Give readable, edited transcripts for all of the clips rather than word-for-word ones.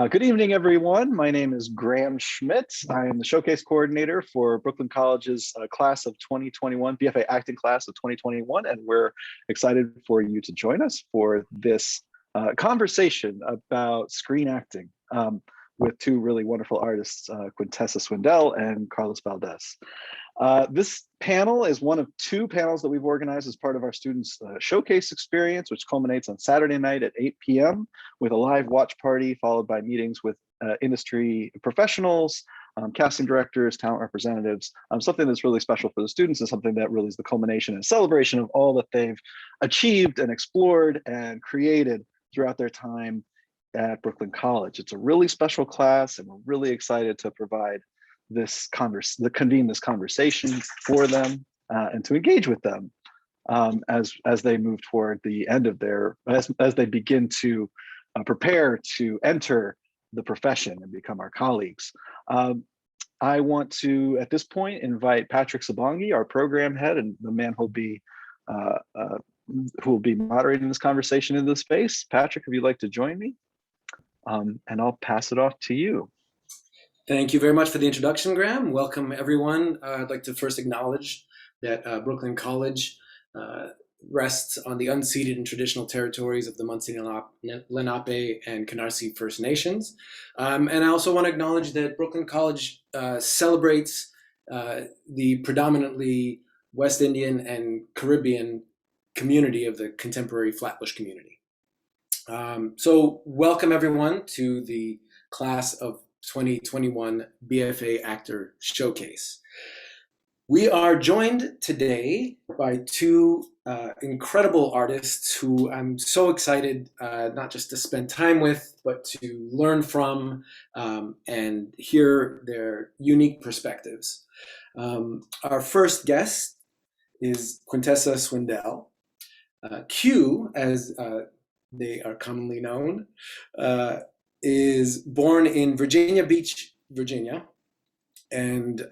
Good evening, everyone. My name is Graham Schmitz. I am the showcase coordinator for Brooklyn College's class of 2021, BFA acting class of 2021, and we're excited for you to join us for this conversation about screen acting with two really wonderful artists, Quintessa Swindell and Carlos Valdes. This panel is one of two panels that we've organized as part of our students' showcase experience, which culminates on Saturday night at 8 p.m. with a live watch party, followed by meetings with industry professionals, casting directors, talent representatives. Something that's really special for the students is something that really is the culmination and celebration of all that they've achieved and explored and created throughout their time at Brooklyn College. It's a really special class, and we're really excited to provide this convene this conversation for them and to engage with them as they move toward the end of their, as they begin to prepare to enter the profession and become our colleagues. I want to, at this point, invite Patrick Sabongui, our program head, and the man who will be moderating this conversation in this space. Patrick, if you'd like to join me, and I'll pass it off to you. Thank you very much for the introduction, Graham. Welcome, everyone. I'd like to first acknowledge that Brooklyn College rests on the unceded and traditional territories of the Munsee, Lenape, and Canarsie First Nations. And I also want to acknowledge that Brooklyn College celebrates the predominantly West Indian and Caribbean community of the contemporary Flatbush community. So welcome, everyone, to the class of 2021 BFA Actor Showcase. We are joined today by two incredible artists who I'm so excited not just to spend time with, but to learn from and hear their unique perspectives. Our first guest is Quintessa Swindell. Q, as they are commonly known, is born in Virginia Beach, Virginia, and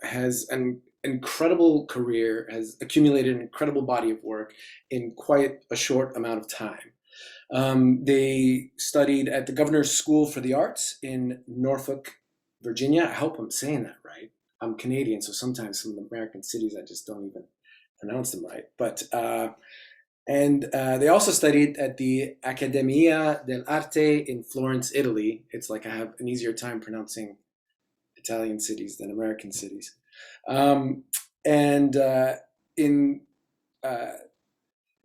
has an incredible career, has accumulated an incredible body of work in quite a short amount of time. They studied at the Governor's School for the Arts in Norfolk, Virginia. I hope I'm saying that right. I'm Canadian, so sometimes some of the American cities, I just don't even pronounce them right. But and they also studied at the Accademia dell'Arte in Florence, Italy. It's like I have an easier time pronouncing Italian cities than American cities. And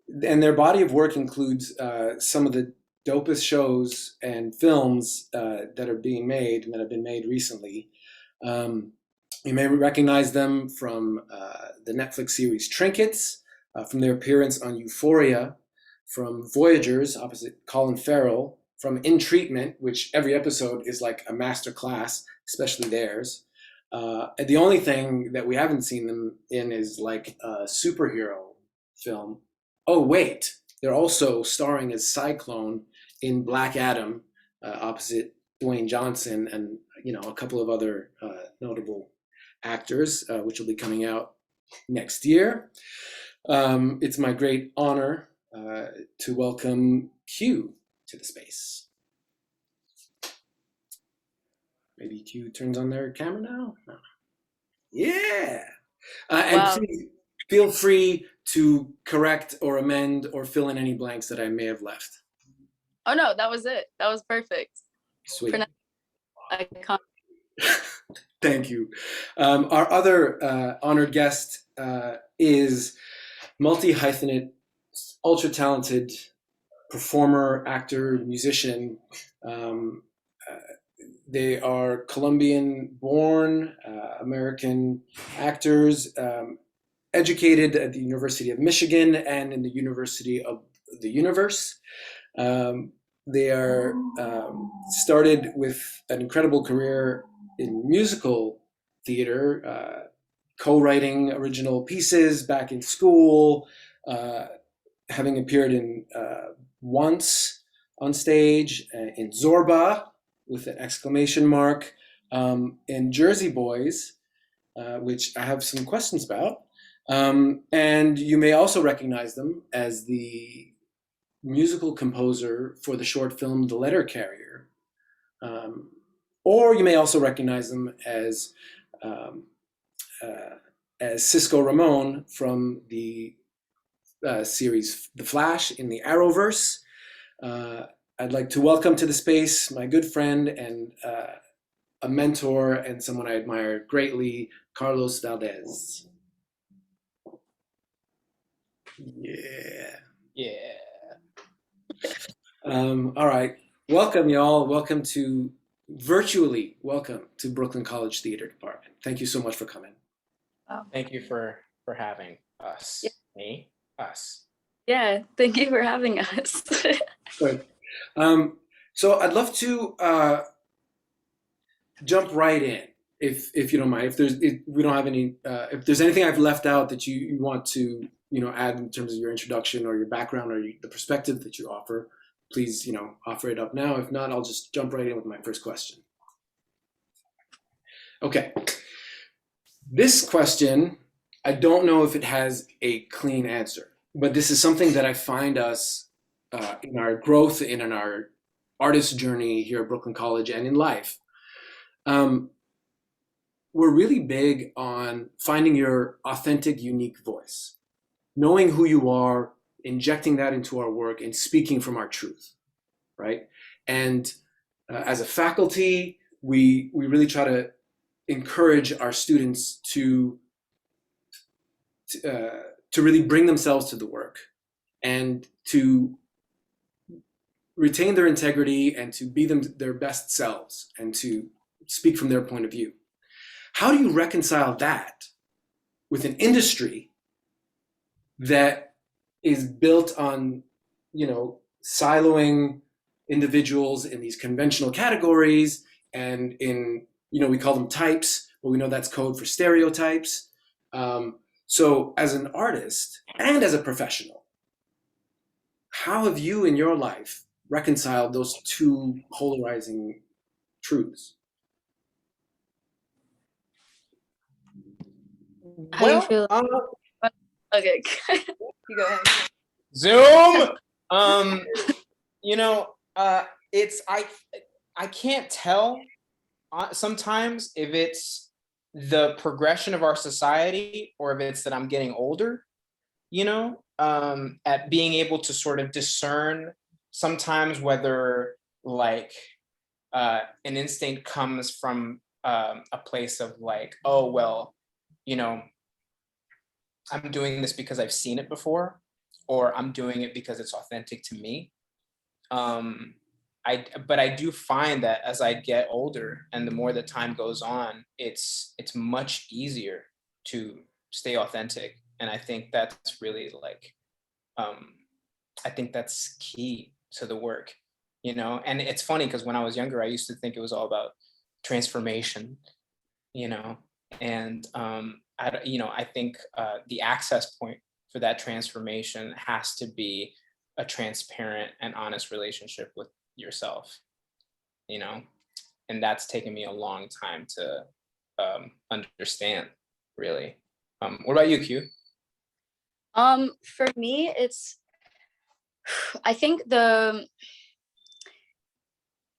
their body of work includes some of the dopest shows and films that are being made and that have been made recently. You may recognize them from the Netflix series Trinkets, from their appearance on Euphoria, from Voyagers opposite Colin Farrell, from In Treatment, which every episode is like a master class, especially theirs. And the only thing that we haven't seen them in is like a superhero film. Oh, wait, they're also starring as Cyclone in Black Adam, opposite Dwayne Johnson and a couple of other notable actors, which will be coming out next year. It's my great honor to welcome Q to the space. Maybe Q turns on their camera now? No. Yeah. Wow. And please feel free to correct or amend or fill in any blanks that I may have left. Oh, no, that was it. That was perfect. Sweet. Thank you. Our other honored guest is multi-hyphenate, ultra-talented performer, actor, musician. They are Colombian-born American actors, educated at the University of Michigan and in the University of the Universe. They are started with an incredible career in musical theater, co-writing original pieces back in school, having appeared in Once on stage, in Zorba with an exclamation mark, in Jersey Boys, which I have some questions about. And you may also recognize them as the musical composer for the short film The Letter Carrier, Or you may also recognize them as Cisco Ramon from the series The Flash in the Arrowverse. I'd like to welcome to the space my good friend and a mentor and someone I admire greatly, Carlos Valdes. Yeah. All right. Welcome, y'all. Welcome to Brooklyn College Theater Department. Thank you so much for coming. Wow. Thank you for having us. Me, us. Yeah, thank you for having us. Good. So I'd love to jump right in, if you don't mind. If there's anything I've left out that you want to add in terms of your introduction or your background or the perspective that you offer, please offer it up now. If not, I'll just jump right in with my first question. Okay. This question, I don't know if it has a clean answer, but this is something that I find us in our growth and in our artist journey here at Brooklyn College and in life. We're really big on finding your authentic, unique voice, knowing who you are, injecting that into our work and speaking from our truth, right? And as a faculty, we really try to encourage our students to really bring themselves to the work and to retain their integrity and to be their best selves and to speak from their point of view. How do you reconcile that with an industry that is built on, siloing individuals in these conventional categories and in, we call them types, but we know that's code for stereotypes. So as an artist and as a professional, how have you in your life reconciled those two polarizing truths? How do you feel? Okay, you go ahead. Zoom. It's I can't tell sometimes if it's the progression of our society or if it's that I'm getting older, at being able to sort of discern sometimes whether an instinct comes from a place of oh, well, I'm doing this because I've seen it before, or I'm doing it because it's authentic to me. But I do find that as I get older and the more the time goes on, it's much easier to stay authentic. And I think that's really I think that's key to the work, and it's funny because when I was younger, I used to think it was all about transformation, and I think the access point for that transformation has to be a transparent and honest relationship with yourself, and that's taken me a long time to understand, really. What about you, Q? For me, I think the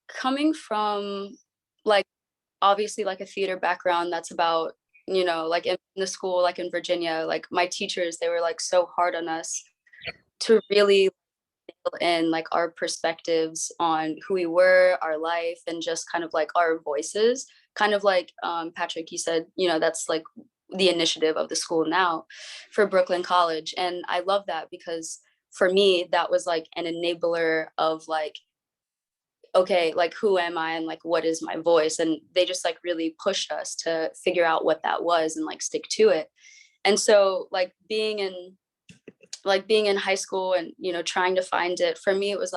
coming from obviously a theater background that's about in the school, in Virginia, my teachers, they were so hard on us to really in our perspectives on who we were, our life, and just kind of our voices, kind of Patrick, you said, that's the initiative of the school now for Brooklyn College. And I love that because for me, that was an enabler of okay, who am I and what is my voice? And they just really pushed us to figure out what that was and stick to it. And so being in high school and, trying to find it, for me, it was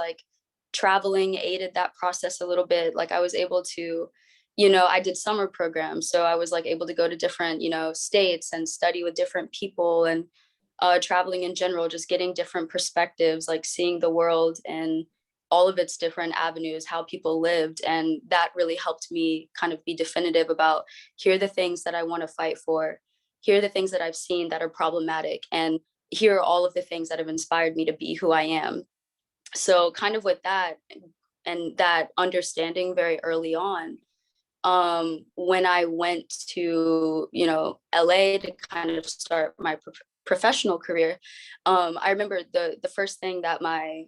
traveling aided that process a little bit. I was able to, I did summer programs. So I was able to go to different, states and study with different people and traveling in general, just getting different perspectives, seeing the world and all of its different avenues, how people lived. And that really helped me kind of be definitive about here are the things that I want to fight for. Here are the things that I've seen that are problematic. And here are all of the things that have inspired me to be who I am. So kind of with that, and that understanding very early on. When I went to, you know, LA to kind of start my professional career, I remember the first thing that my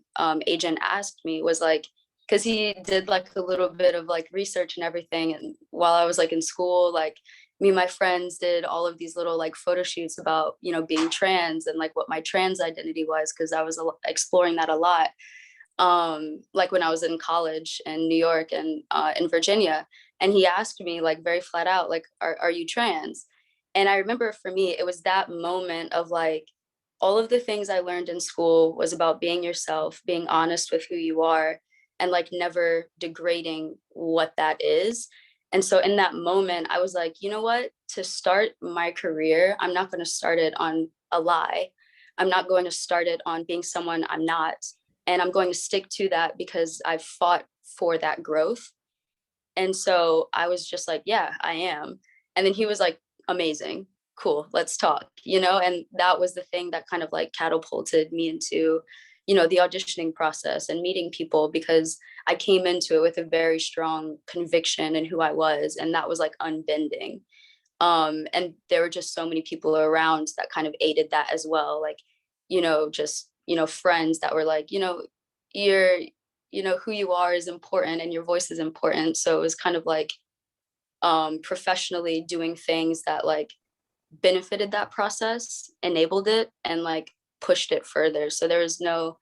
agent asked me was like, because he did like a little bit of like research and everything, and while I was like in school, like me and my friends did all of these little like photo shoots about, you know, being trans and like what my trans identity was, because I was exploring that a lot, like when I was in college in New York and in Virginia. And he asked me like very flat out, like, are you trans? And I remember for me, it was that moment of like, all of the things I learned in school was about being yourself, being honest with who you are, and like never degrading what that is. And so in that moment, I was like, you know what? To start my career, I'm not going to start it on a lie. I'm not going to start it on being someone I'm not. And I'm going to stick to that because I've fought for that growth. And so I was just like, yeah, I am. And then he was like, amazing, cool, let's talk, you know? And that was the thing that kind of like catapulted me into, you know, the auditioning process and meeting people, because I came into it with a very strong conviction in who I was. And that was like unbending. And there were just so many people around that kind of aided that as well. Like, you know, just, you know, friends that were like, you know, you know, who you are is important and your voice is important. So it was kind of like professionally doing things that like benefited that process, enabled it, and like pushed it further. So there was no,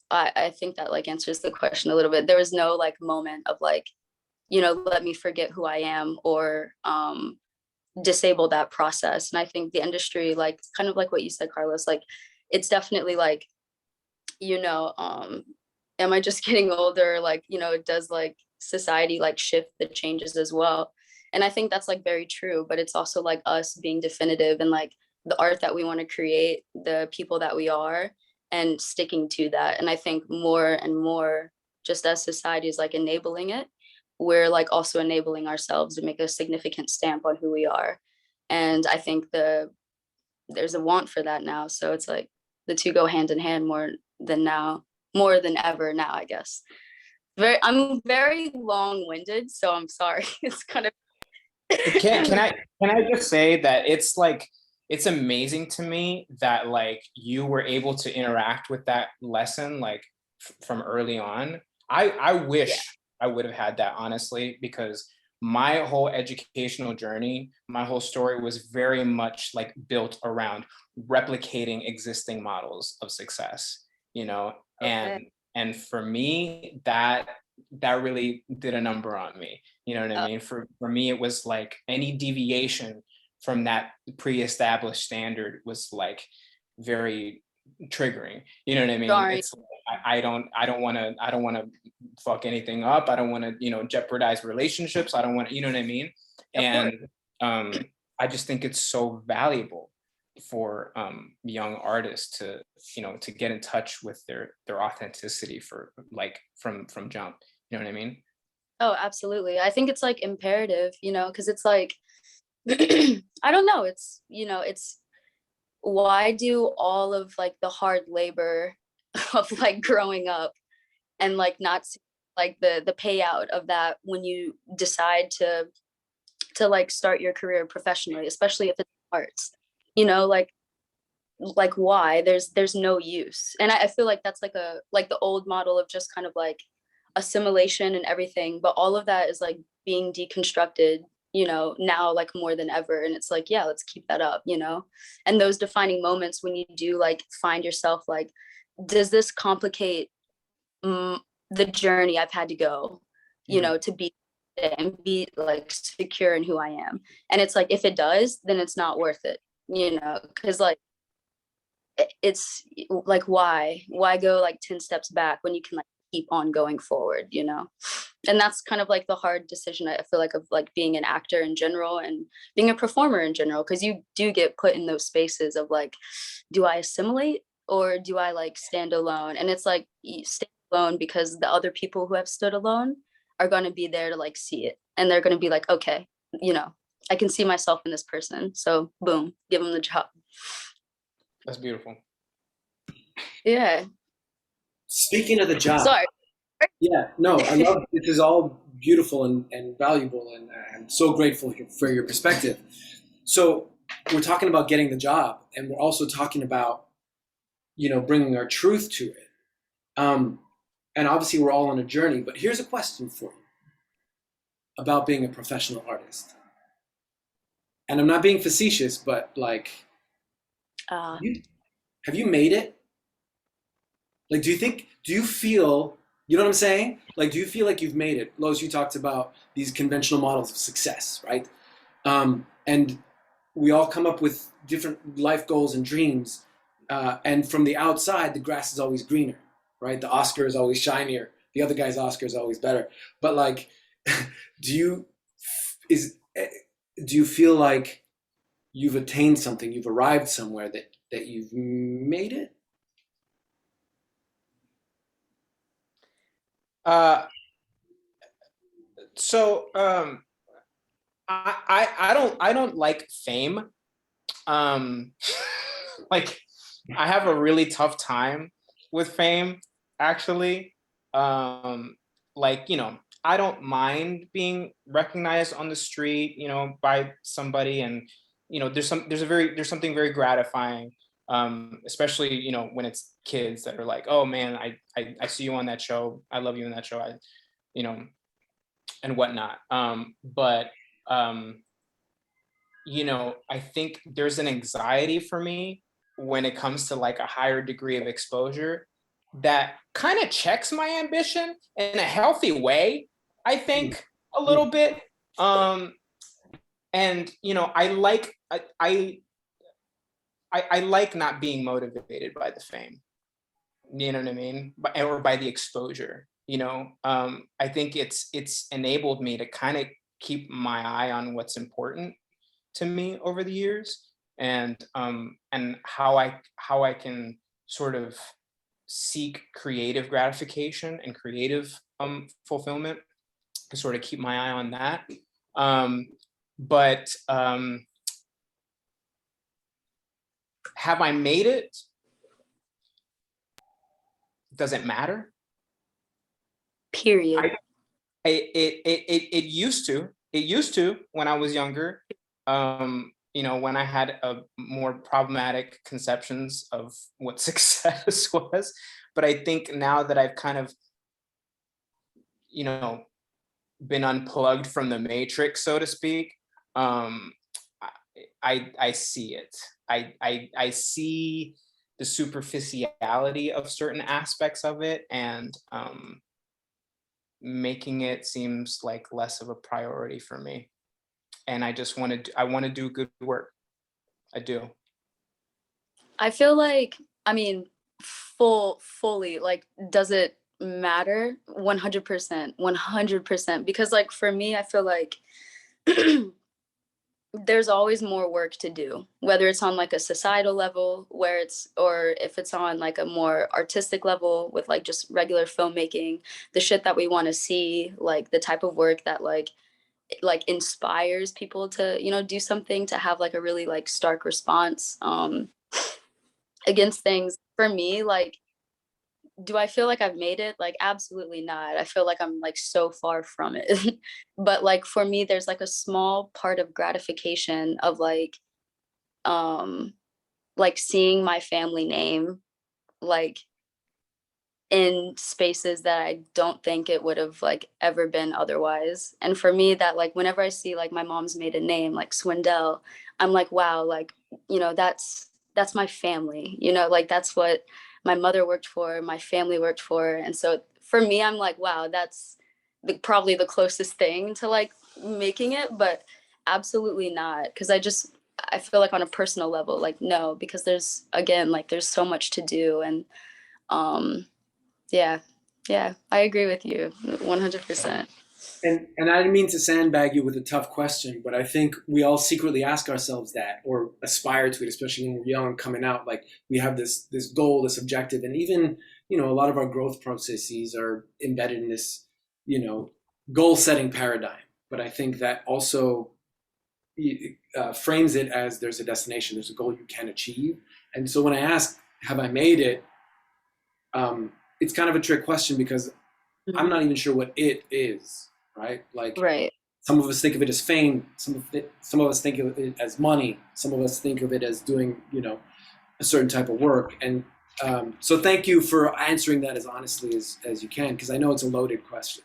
I think that like answers the question a little bit. There was no like moment of like, you know, let me forget who I am or disable that process. And I think the industry, like kind of like what you said, Carlos, like it's definitely like, you know, am I just getting older? Like, you know, it does like society like shift the changes as well. And I think that's like very true, but it's also like us being definitive and like the art that we want to create, the people that we are, and sticking to that. And I think more and more, just as society is like enabling it, we're like also enabling ourselves to make a significant stamp on who we are. And I think there's a want for that now. So it's like the two go hand in hand more than ever now, I guess. I'm very long-winded, so I'm sorry. It's kind of can I just say that it's like, it's amazing to me that like you were able to interact with that lesson like from early on. I wish I would have had that, honestly, because my whole educational journey, my whole story was very much like built around replicating existing models of success, you know. And for me, that really did a number on me, you know what I mean? For me, it was like any deviation from that pre-established standard was like very triggering, you know what I mean? Sorry. It's I don't want to fuck anything up. I don't want to, you know, jeopardize relationships. I don't want to, you know what I mean? And I just think it's so valuable for young artists to, you know, to get in touch with their authenticity for like from jump, you know what I mean? Oh, absolutely. I think it's like imperative, you know, because it's like I don't know, it's, you know, it's why do all of like the hard labor of like growing up and like not see, like the payout of that when you decide to like start your career professionally, especially if it's arts, you know, like why there's no use. And I feel like that's like the old model of just kind of like assimilation and everything, but all of that is like being deconstructed, you know, now like more than ever. And it's like, yeah, let's keep that up, you know. And those defining moments when you do like find yourself like, does this complicate the journey I've had to go, you know, to be and be like secure in who I am. And it's like, if it does, then it's not worth it, you know, because like it's like why go like 10 steps back when you can like keep on going forward, you know. And that's kind of like the hard decision, I feel like, of like being an actor in general and being a performer in general, because you do get put in those spaces of like, do I assimilate or do I like stand alone? And it's like you stand alone because the other people who have stood alone are going to be there to like see it, and they're going to be like, okay, you know, I can see myself in this person, so boom, give them the job. That's beautiful. Yeah. Speaking of the job, Sorry. Yeah, no, I love this is all beautiful and valuable, and I'm so grateful for your perspective. So we're talking about getting the job, and we're also talking about, bringing our truth to it. Um, and obviously we're all on a journey, but here's a question for you about being a professional artist. And I'm not being facetious, but like, Uh, have you made it? Like, do you feel, you know what I'm saying? Like, do you feel like you've made it? Lois, you talked about these conventional models of success, right? And we all come up with different life goals and dreams. And from the outside, the grass is always greener, right? The Oscar is always shinier. The other guy's Oscar is always better. But like, do you is do you feel like you've attained something, you've arrived somewhere that you've made it? Uh, so I don't like fame. Um, like I have a really tough time with fame, actually. Like, I don't mind being recognized on the street, by somebody, and there's something very gratifying, especially, when it's kids that are like, oh man, I see you on that show, I love you in that show, you know, and whatnot. But I think there's an anxiety for me when it comes to like a higher degree of exposure that kind of checks my ambition in a healthy way, I think, a little bit. Um, and I like not being motivated by the fame. You know what I mean? Or by the exposure. I think it's enabled me to kind of keep my eye on what's important to me over the years, and how I can sort of seek creative gratification and creative fulfillment to sort of keep my eye on that. But have I made it? Does it matter? period. It used to. It used to when I was younger. When I had a more problematic conceptions of what success was. But I think now that I've kind of, you know, been unplugged from the matrix, so to speak, um, I see it. I see the superficiality of certain aspects of it, and making it seems like less of a priority for me. And I want to do good work. I do. I feel like, I mean, fully, like, does it matter? 100%, 100%. Because, like, for me, I feel like there's always more work to do, whether it's on like a societal level, or if it's on like a more artistic level with like just regular filmmaking, the shit that we want to see, like the type of work that like inspires people to, do something, to have like a really like stark response against things. For me, like, do I feel like I've made it? Like, absolutely not. I feel like I'm like so far from it. But like for me, there's like a small part of gratification of um like seeing my family name like in spaces that I don't think it would have like ever been otherwise. And for me, that like whenever I see like my mom's maiden name, like Swindell, I'm like, wow, like, that's my family, like that's what my mother worked for, my family worked for. And so for me, I'm like, wow, that's probably the closest thing to like making it, but absolutely not. Because I feel like on a personal level, like, no, because there's, again, like there's so much to do. And um yeah, yeah, I agree with you 100%. And I didn't mean to sandbag you with a tough question, but I think we all secretly ask ourselves that, or aspire to it, especially when we're young, coming out. Like we have this goal, this objective, and even a lot of our growth processes are embedded in this goal setting paradigm. But I think that also frames it as there's a destination, there's a goal you can achieve. And so when I ask, have I made it? It's kind of a trick question because I'm not even sure what it is, right? Like Right. some of us think of it as fame, some of us think of it as money, some of us think of it as doing, you know, a certain type of work. And so thank you for answering that as honestly as you can, because I know it's a loaded question.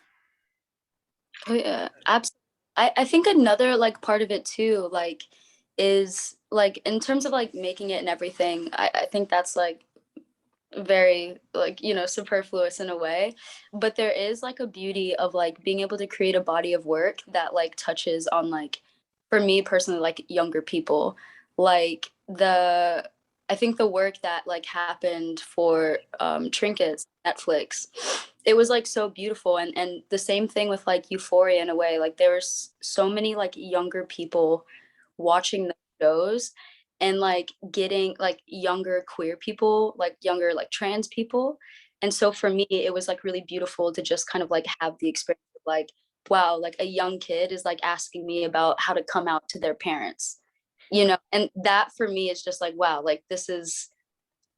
Oh yeah, absolutely. I think another like part of it too, like, is like in terms of like making it and everything, I think that's like very like, you know, superfluous in a way. But there is like a beauty of like being able to create a body of work that like touches on like, for me personally, like younger people. Like the I think the work that like happened for Trinkets, Netflix, it was like so beautiful. And the same thing with like Euphoria in a way. Like there was so many like younger people watching the shows and like getting like younger queer people, like younger like trans people. And so for me, it was like really beautiful to just kind of like have the experience of like, wow, like a young kid is like asking me about how to come out to their parents, you know? And that for me is just like, wow, like this is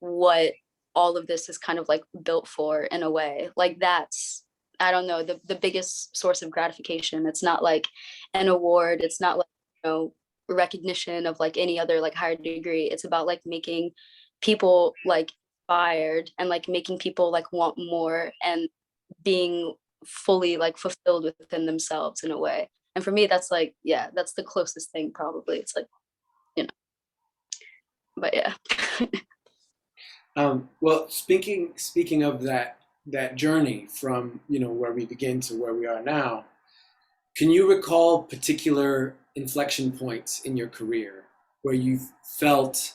what all of this is kind of like built for in a way. Like that's, I don't know, the biggest source of gratification. It's not like an award. It's not like, you know, recognition of like any other like higher degree. It's about like making people like inspired and like making people like want more and being fully like fulfilled within themselves in a way. And for me, that's like, yeah, that's the closest thing probably. It's like, you know, but yeah. Well, speaking of that journey from, you know, where we begin to where we are now, can you recall particular inflection points in your career where you felt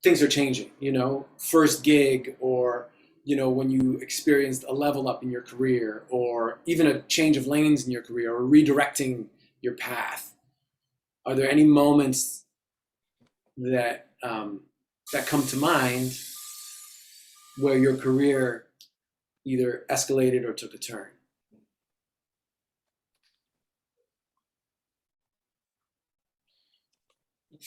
things are changing? You know, first gig, or you know, when you experienced a level up in your career, or even a change of lanes in your career, or redirecting your path. Are there any moments that that come to mind where your career either escalated or took a turn?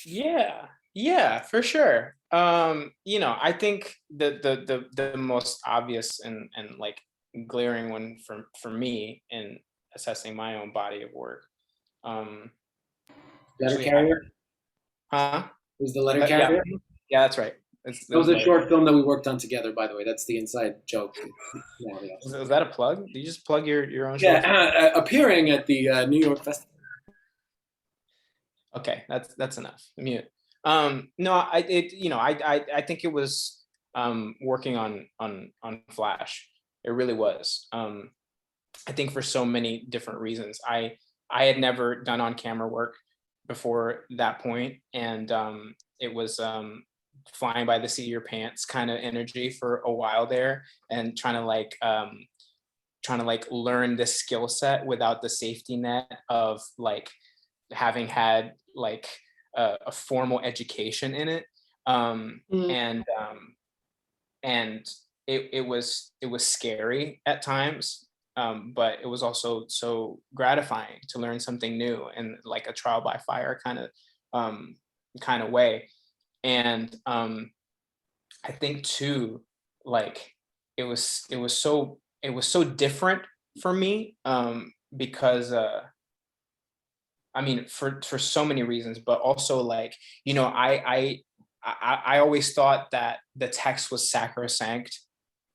Yeah, for sure. You know, I think the most obvious and like glaring one for me in assessing my own body of work, um, Letter actually happened. Carrier Huh? was the Letter Yeah, Carrier. yeah, that's right. That That was was a Larry. short film that we worked on together, by the way. That's the inside joke. Was that a plug? Did you just plug your own Yeah, short film? appearing at the New York Festival. Okay, that's enough. Mute. No, you know, I think it was working on Flash. It really was. I think for so many different reasons. I had never done on camera work before that point, and it was flying by the seat of your pants kind of energy for a while there, and trying to like learn this skill set without the safety net of like having had like a formal education in it. Um, Mm. and it was scary at times, but it was also so gratifying to learn something new and like a trial by fire kind of way. And I think too, like it was so different for me, because I mean, for so many reasons, but also like, you know, I always thought that the text was sacrosanct,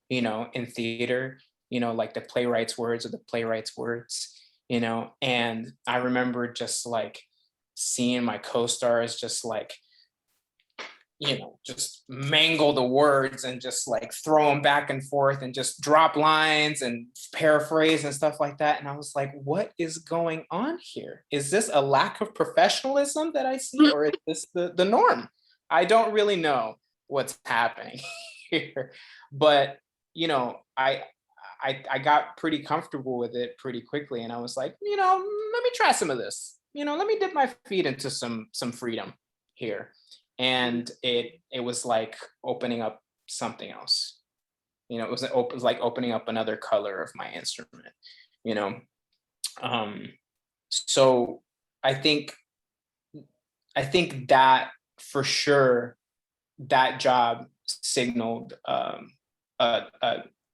you know, in theater, you know, like the playwright's words are the playwright's words, you know. And I remember just like seeing my co-stars just like, you know, just mangle the words and just like throw them back and forth and just drop lines and paraphrase and stuff like that. And I was like, what is going on here? Is this a lack of professionalism that I see, or is this the norm? I don't really know what's happening here. But, you know, I got pretty comfortable with it pretty quickly. And I was like, you know, let me try some of this. You know, let me dip my feet into some freedom here. And it was like opening up something else. You know, it was like opening up another color of my instrument, you know. um so i think that for sure, that job signaled a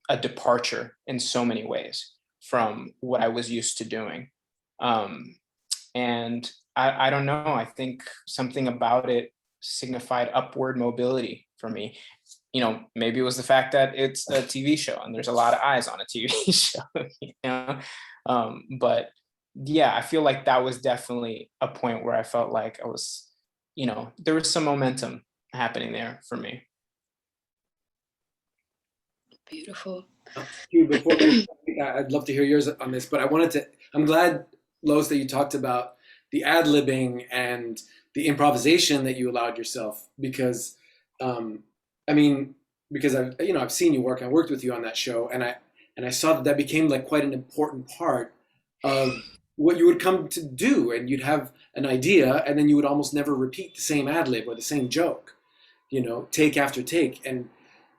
a departure in so many ways from what I was used to doing. And I don't know, I think something about it signified upward mobility for me. You know, maybe it was the fact that it's a TV show and there's a lot of eyes on a TV show, you know? But yeah, I feel like that was definitely a point where I felt like I was, you know, there was some momentum happening there for me. Beautiful. Before I'd love to hear yours on this, but I'm glad, Los, that you talked about the ad-libbing and the improvisation that you allowed yourself, because because I've seen you work. I worked with you on that show, and I saw that became like quite an important part of what you would come to do. And you'd have an idea, and then you would almost never repeat the same ad lib or the same joke, you know, take after take. And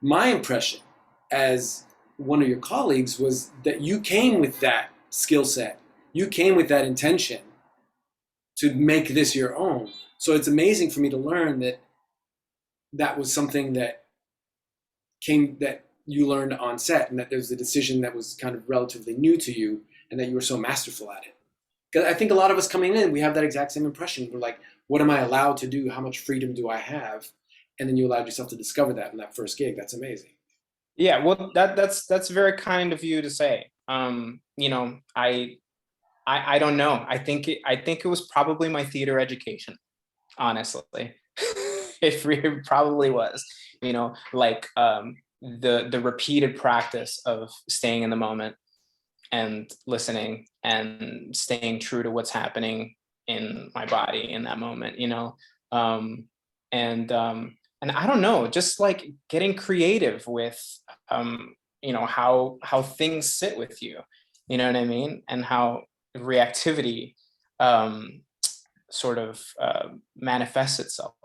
my impression as one of your colleagues was that you came with that skill set, you came with that intention to make this your own. So it's amazing for me to learn that that was something that you learned on set, and that there was a decision that was kind of relatively new to you, and that you were so masterful at it. Because I think a lot of us coming in, we have that exact same impression. We're like, what am I allowed to do? How much freedom do I have? And then you allowed yourself to discover that in that first gig. That's amazing. Yeah, well, that's very kind of you to say. You know, I don't know. I think it was probably my theater education, honestly. It probably was, you know, like the repeated practice of staying in the moment and listening and staying true to what's happening in my body in that moment, you know. And I don't know, just like getting creative with you know, how things sit with you, you know what I mean, and how reactivity sort of manifests itself,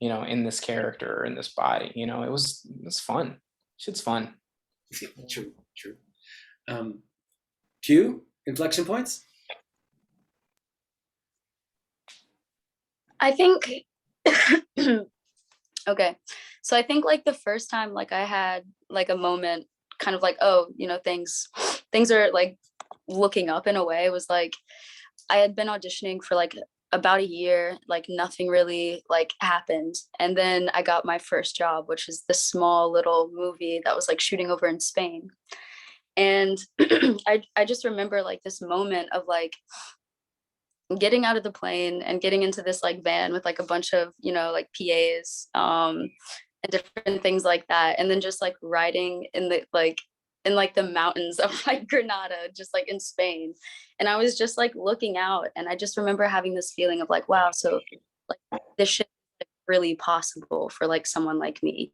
you know, in this character, in this body. You know, it's fun. Shit's fun. True. Q, inflection points? I think okay, so I think like the first time like I had like a moment kind of like, oh, you know, things are like looking up in a way, was like I had been auditioning for like about a year, like nothing really like happened, and then I got my first job, which is this small little movie that was like shooting over in Spain. And I just remember like this moment of like getting out of the plane and getting into this like van with like a bunch of, you know, like PAs and different things like that, and then just like riding in the mountains of like Granada, just like in Spain. And I was just like looking out, and I just remember having this feeling of like, wow, so like this shit is really possible for like someone like me.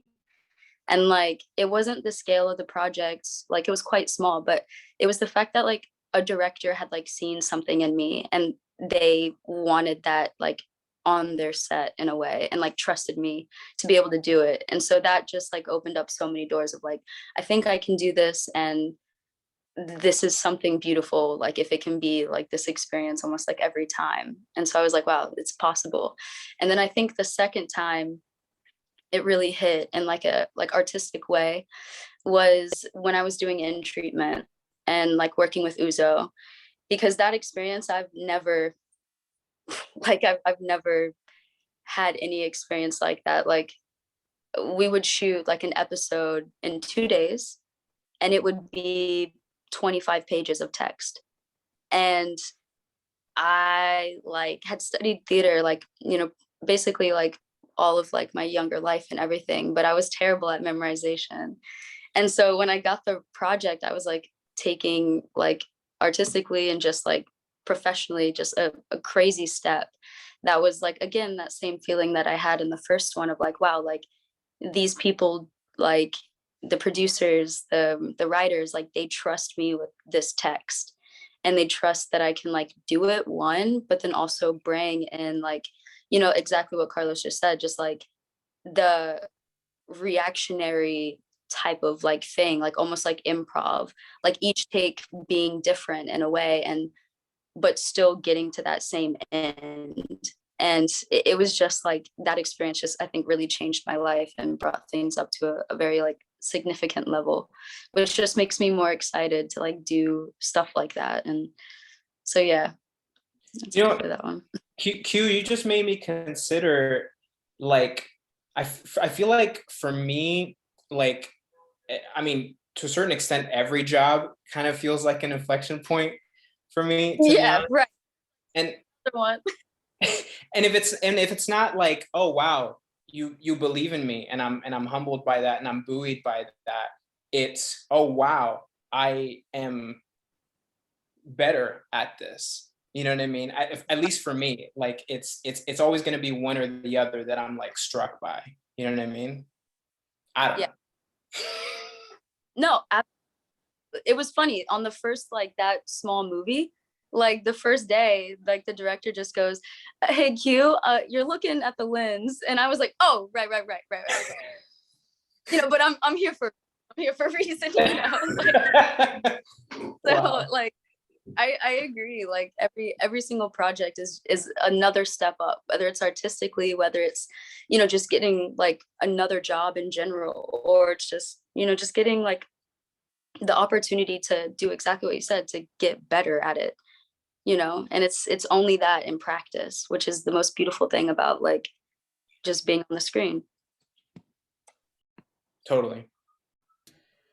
And like it wasn't the scale of the project, like it was quite small, but it was the fact that like a director had like seen something in me, and they wanted that like on their set in a way, and like trusted me to be able to do it. And so that just like opened up so many doors of like, I think I can do this, and this is something beautiful, like if it can be like this experience almost like every time. And so I was like, wow, it's possible. And then I think the second time it really hit in like a like artistic way was when I was doing in treatment and like working with Uzo, because that experience I've never I've never had any experience like that. Like we would shoot like an episode in 2 days, and it would be 25 pages of text. And I like had studied theater, like, you know, basically like all of like my younger life and everything, but I was terrible at memorization. And so when I got the project, I was like taking like artistically and just like professionally just a crazy step that was like, again, that same feeling that I had in the first one of like, wow, like these people, like the producers, the writers, like they trust me with this text, and they trust that I can like do it, one, but then also bring in like, you know, exactly what Carlos just said, just like the reactionary type of like thing, like almost like improv, like each take being different in a way, and but still getting to that same end. And it was just like that experience just, I think, really changed my life and brought things up to a very like significant level, which just makes me more excited to like do stuff like that. And so yeah, that's You know, for that one. Q, you just made me consider, like, I feel like for me, like, I mean, to a certain extent, every job kind of feels like an inflection point for me, to be honest. Right. And One. and if it's not like, oh wow, you believe in me, and I'm humbled by that, and I'm buoyed by that, it's, oh wow, I am better at this. You know what I mean? At least for me, like it's always going to be one or the other that I'm like struck by. You know what I mean? I don't know. No, it was funny on the first, like, that small movie, like the first day, like the director just goes, "Hey Q, you're looking at the lens," and I was like, "Oh, right. You know, but I'm here for a reason, you know." Like, so Wow. like I agree. Like every single project is another step up, whether it's artistically, whether it's, you know, just getting like another job in general, or it's just, you know, just getting like the opportunity to do exactly what you said, to get better at it, you know. And it's only that in practice, which is the most beautiful thing about like just being on the screen. Totally.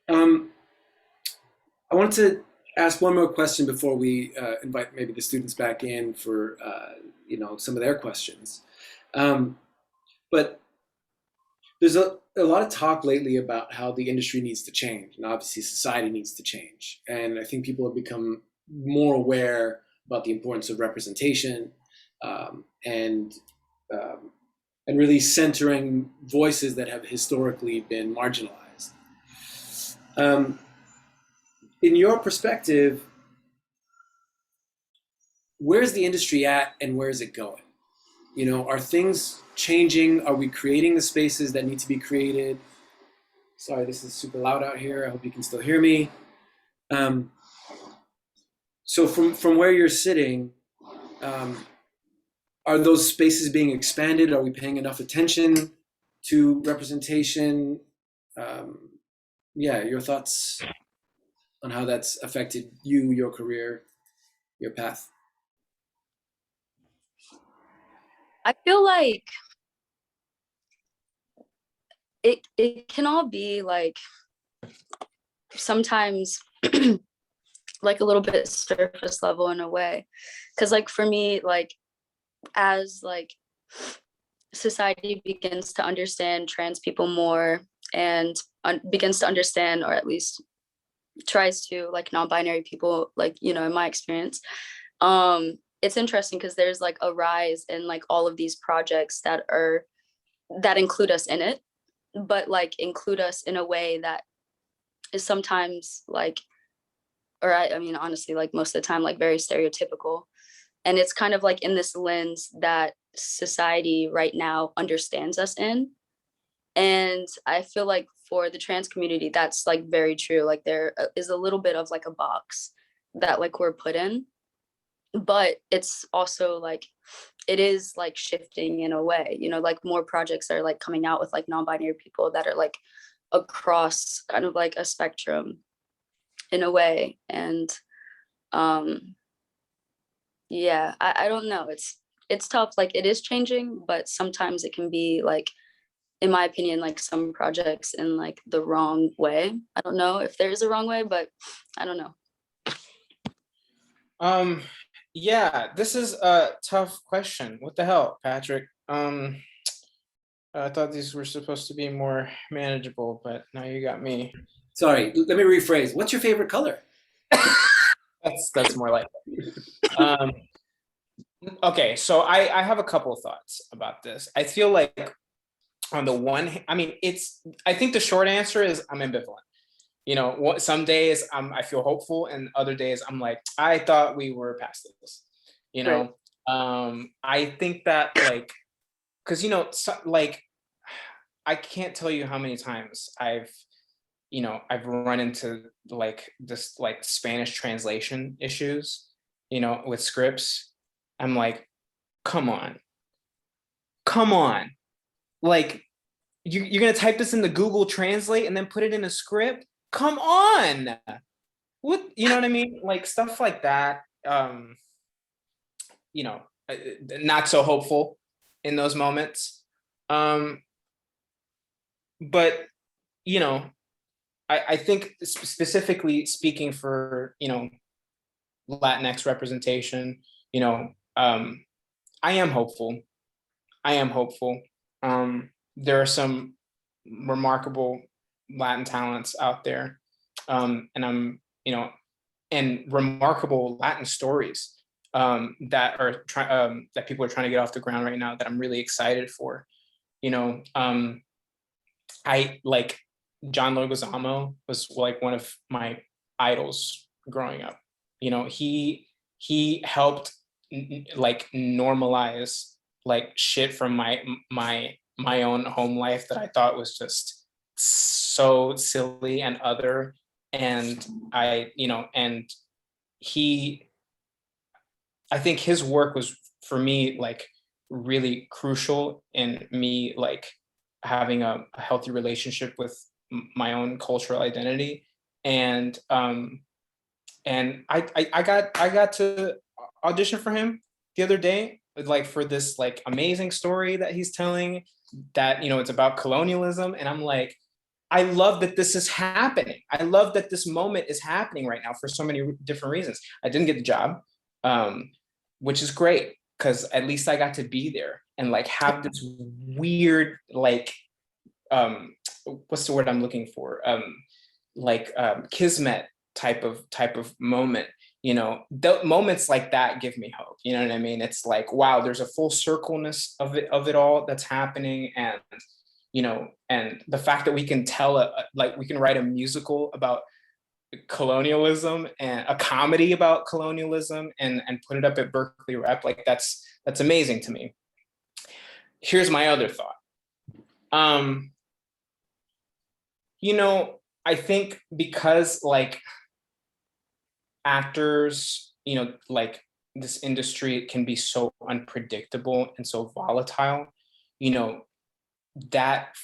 I wanted to ask one more question before we invite maybe the students back in for you know, some of their questions. But there's a lot of talk lately about how the industry needs to change, and obviously society needs to change. And I think people have become more aware about the importance of representation, and really centering voices that have historically been marginalized. In your perspective, where's the industry at and where is it going? You know, are things changing? Are we creating the spaces that need to be created? Sorry, this is super loud out here. I hope you can still hear me. So from where you're sitting, are those spaces being expanded? Are we paying enough attention to representation? Yeah, your thoughts on how that's affected you, your career, your path. I feel like it can all be like sometimes like a little bit surface level in a way, because like for me, like as like society begins to understand trans people more, and begins to understand, or at least tries to, like non-binary people, like, you know, in my experience, it's interesting because there's like a rise in like all of these projects that include us in it, but like include us in a way that is sometimes like, or I mean honestly, like most of the time, like very stereotypical. And it's kind of like in this lens that society right now understands us in. And I feel like for the trans community, that's like very true. Like there is a little bit of like a box that like we're put in, but it's also like, it is like shifting in a way, you know, like more projects are like coming out with like non-binary people that are like across kind of like a spectrum in a way. And yeah, I don't know, it's tough. Like it is changing, but sometimes it can be like, in my opinion, like some projects in like the wrong way. I don't know if there is a wrong way, but I don't know. Yeah, this is a tough question. What the hell, Patrick? I thought these were supposed to be more manageable, but now you got me. Sorry, let me rephrase. What's your favorite color? That's more like it. Okay, so I have a couple of thoughts about this. I feel like on the one hand, I mean, I think the short answer is I'm ambivalent. You know, some days I feel hopeful, and other days I'm like, I thought we were past this. You know, right. I think that like, because you know, like, I can't tell you how many times I've run into like this like Spanish translation issues, you know, with scripts. I'm like, come on, like, you're gonna type this in the Google Translate and then put it in a script? Come on. What, you know what I mean? Like stuff like that. You know, not so hopeful in those moments. But you know, I think specifically speaking for, you know, Latinx representation, you know, I am hopeful. I am hopeful. There are some remarkable Latin talents out there, and I'm, you know, and remarkable Latin stories that are that people are trying to get off the ground right now that I'm really excited for. You know, I like John Leguizamo was like one of my idols growing up. You know, he helped like normalize like shit from my own home life that I thought was just so silly and other. And I, you know, and he, I think his work was for me like really crucial in me like having a healthy relationship with my own cultural identity. And I got to audition for him the other day, like for this like amazing story that he's telling, that, you know, it's about colonialism. And I'm like, I love that this is happening. I love that this moment is happening right now for so many different reasons. I didn't get the job, which is great because at least I got to be there and like have this weird like what's the word I'm looking for? Kismet type of moment. You know, the moments like that give me hope. You know what I mean? It's like, wow, there's a full circleness of it all that's happening. And, you know, and the fact that we can tell like we can write a musical about colonialism and a comedy about colonialism and put it up at Berkeley Rep, like that's amazing to me. Here's my other thought. You know, I think because like actors, you know, like this industry can be so unpredictable and so volatile, you know, that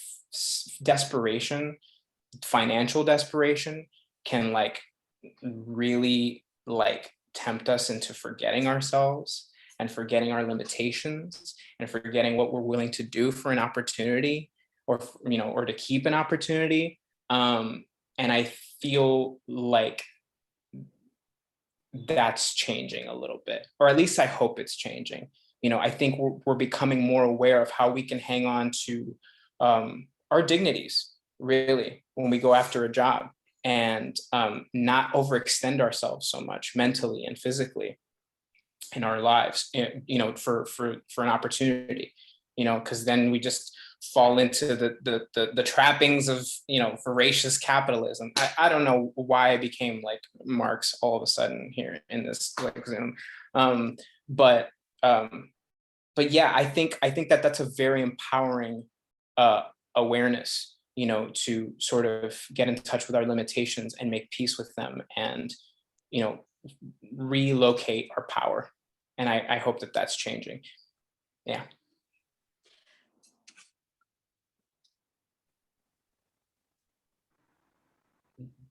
desperation, financial desperation can like really like tempt us into forgetting ourselves and forgetting our limitations and forgetting what we're willing to do for an opportunity or, you know, or to keep an opportunity. And I feel like that's changing a little bit, or at least I hope it's changing. You know, I think we're becoming more aware of how we can hang on to our dignities, really, when we go after a job and not overextend ourselves so much mentally and physically in our lives, you know, for an opportunity, you know, because then we just fall into the trappings of, you know, voracious capitalism. I don't know why I became like Marx all of a sudden here in this like Zoom, but yeah, I think that that's a very empowering awareness, you know, to sort of get in touch with our limitations and make peace with them, and, you know, relocate our power. And I hope that that's changing. Yeah.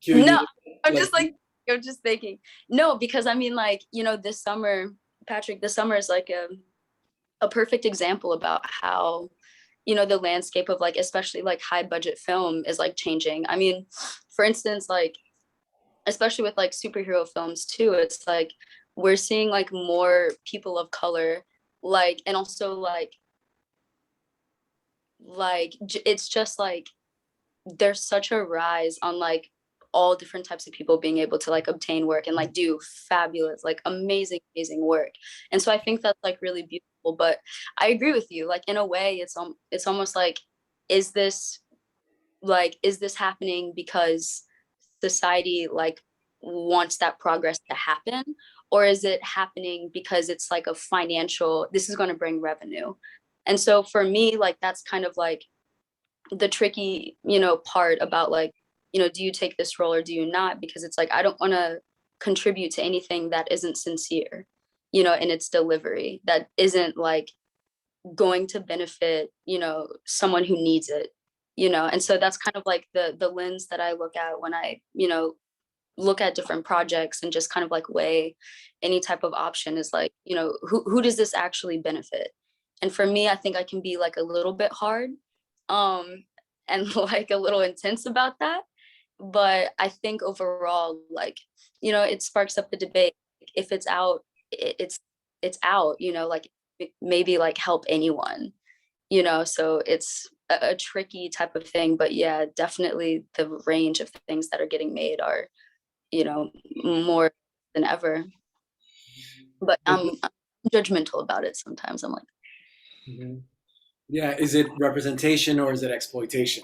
No, I'm just thinking. No, because I mean, like, you know, this summer, Patrick, this summer is like a perfect example about how, you know, the landscape of like, especially like high budget film is like changing. I mean, for instance, like, especially with like superhero films too, it's like we're seeing like more people of color, like, and also like it's just like there's such a rise on like all different types of people being able to like obtain work and like do fabulous, like amazing work. And so I think that's like really beautiful. But I agree with you, like in a way it's almost like, is this happening because society like wants that progress to happen, or is it happening because it's like a financial, this is going to bring revenue? And so for me, like that's kind of like the tricky, you know, part about like, you know, do you take this role or do you not? Because it's like, I don't want to contribute to anything that isn't sincere, you know, in its delivery, that isn't like going to benefit, you know, someone who needs it, you know, and so that's kind of like the lens that I look at when I, you know, look at different projects and just kind of like weigh any type of option is like, you know, who does this actually benefit? And for me, I think I can be like a little bit hard and like a little intense about that. But I think overall, like, you know, it sparks up the debate. If it's out, it's out, you know, like maybe like help anyone, you know, so it's a tricky type of thing. But yeah, definitely the range of things that are getting made are, you know, more than ever. But I'm judgmental about it sometimes. I'm like, yeah, is it representation or is it exploitation?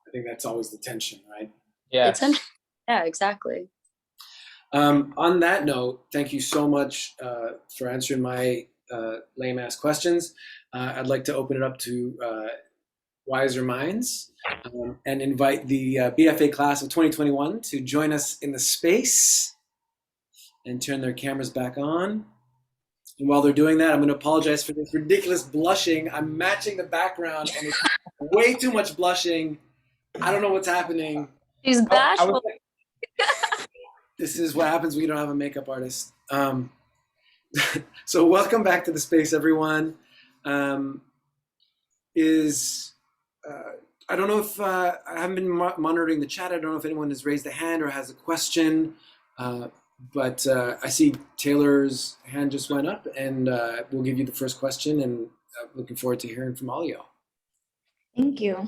I think that's always the tension, right? it's yeah, exactly. On that note, thank you so much for answering my lame ass questions. I'd like to open it up to wiser minds and invite the BFA class of 2021 to join us in the space and turn their cameras back on. And while they're doing that, I'm going to apologize for this ridiculous blushing. I'm matching the background and it's way too much blushing. I don't know what's happening. She's bashful. This is what happens when you don't have a makeup artist. So welcome back to the space, everyone. I don't know if I haven't been monitoring the chat. I don't know if anyone has raised a hand or has a question, but I see Taylor's hand just went up, and we'll give you the first question, and looking forward to hearing from all of y'all. Thank you.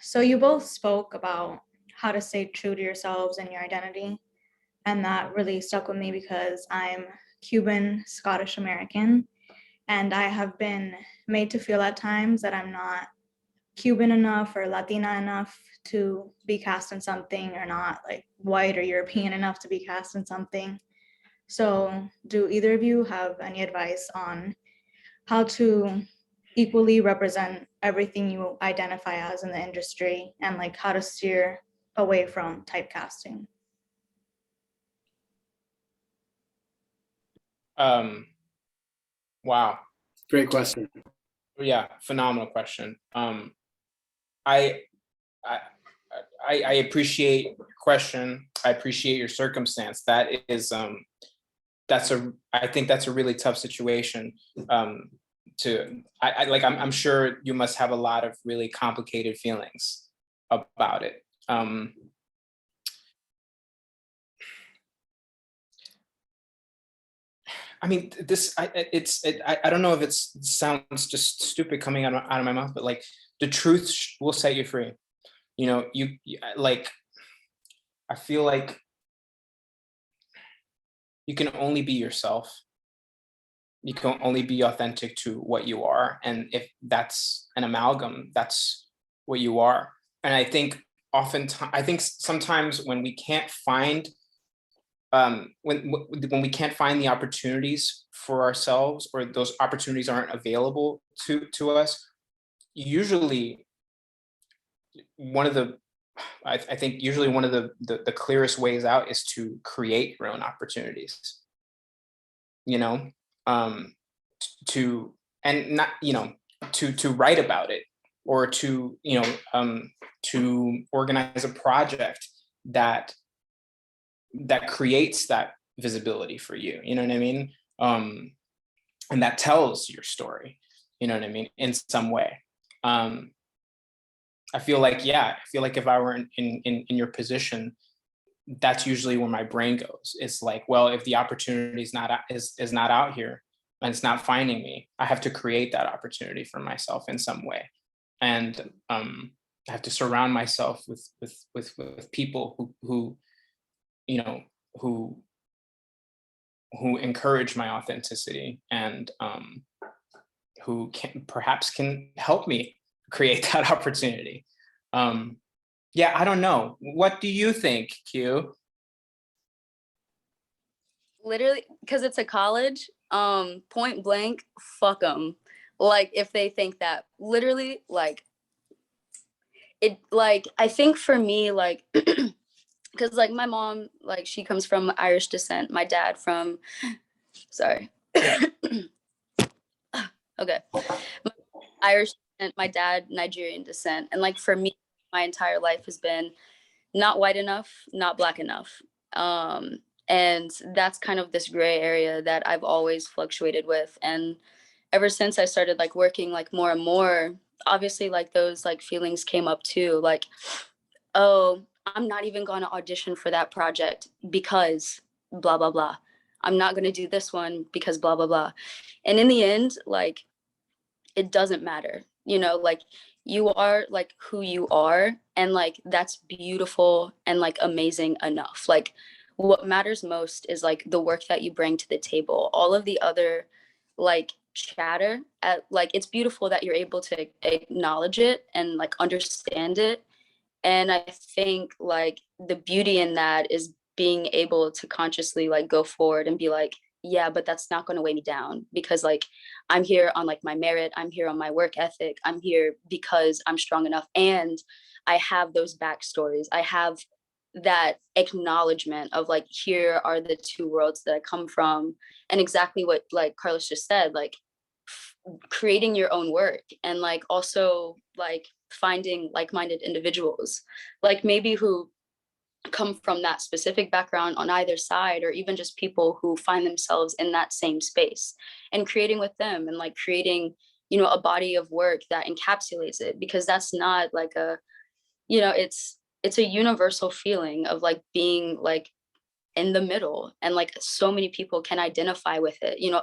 So you both spoke about how to stay true to yourselves and your identity, and that really stuck with me because I'm Cuban, Scottish American, and I have been made to feel at times that I'm not Cuban enough or Latina enough to be cast in something, or not like white or European enough to be cast in something. So do either of you have any advice on how to equally represent everything you identify as in the industry, and like how to steer away from typecasting? Wow. Great question. Yeah, phenomenal question. I appreciate your question. I appreciate your circumstance. That is, I think that's a really tough situation. I'm sure you must have a lot of really complicated feelings about it. I mean, I don't know if it sounds just stupid coming out of my mouth, but like the truth will set you free. You know, I feel like you can only be yourself. You can only be authentic to what you are. And if that's an amalgam, that's what you are. And I think sometimes when we can't find when we can't find the opportunities for ourselves, or those opportunities aren't available to us, usually one of the clearest ways out is to create your own opportunities, you know, to write about it, or to organize a project that creates that visibility for you, you know what I mean? And that tells your story, you know what I mean, in some way. I feel like if I were in your position, that's usually where my brain goes. It's like, well, if the opportunity is not out here and it's not finding me, I have to create that opportunity for myself in some way. And I have to surround myself with people who encourage my authenticity, and who perhaps can help me create that opportunity. Yeah, I don't know. What do you think, Q? Literally, because it's a college, point blank, fuck them. Like, if they think that, literally, like, it, like, I think for me, like, because like my mom, like, she comes from Irish descent, my dad from, sorry. Okay, Irish and my dad Nigerian descent, and like for me, my entire life has been not white enough, not black enough. And that's kind of this gray area that I've always fluctuated with. And ever since I started like working like more and more, obviously like those like feelings came up too. Like, oh, I'm not even going to audition for that project because blah, blah, blah. I'm not going to do this one because blah, blah, blah. And in the end, like, it doesn't matter, you know, like you are like who you are, and like that's beautiful and like amazing enough. Like what matters most is like the work that you bring to the table. All of the other like chatter at like, it's beautiful that you're able to acknowledge it and like understand it. And I think like the beauty in that is being able to consciously like go forward and be like, yeah, but that's not going to weigh me down, because like I'm here on like my merit, I'm here on my work ethic, I'm here because I'm strong enough, and I have those backstories, I have that acknowledgement of like, here are the two worlds that I come from. And exactly what like Carlos just said, like creating your own work, and like also like finding like-minded individuals, like maybe who come from that specific background on either side, or even just people who find themselves in that same space, and creating with them, and like creating, you know, a body of work that encapsulates it, because that's not like a, you know, it's a universal feeling of like being like in the middle, and like so many people can identify with it, you know,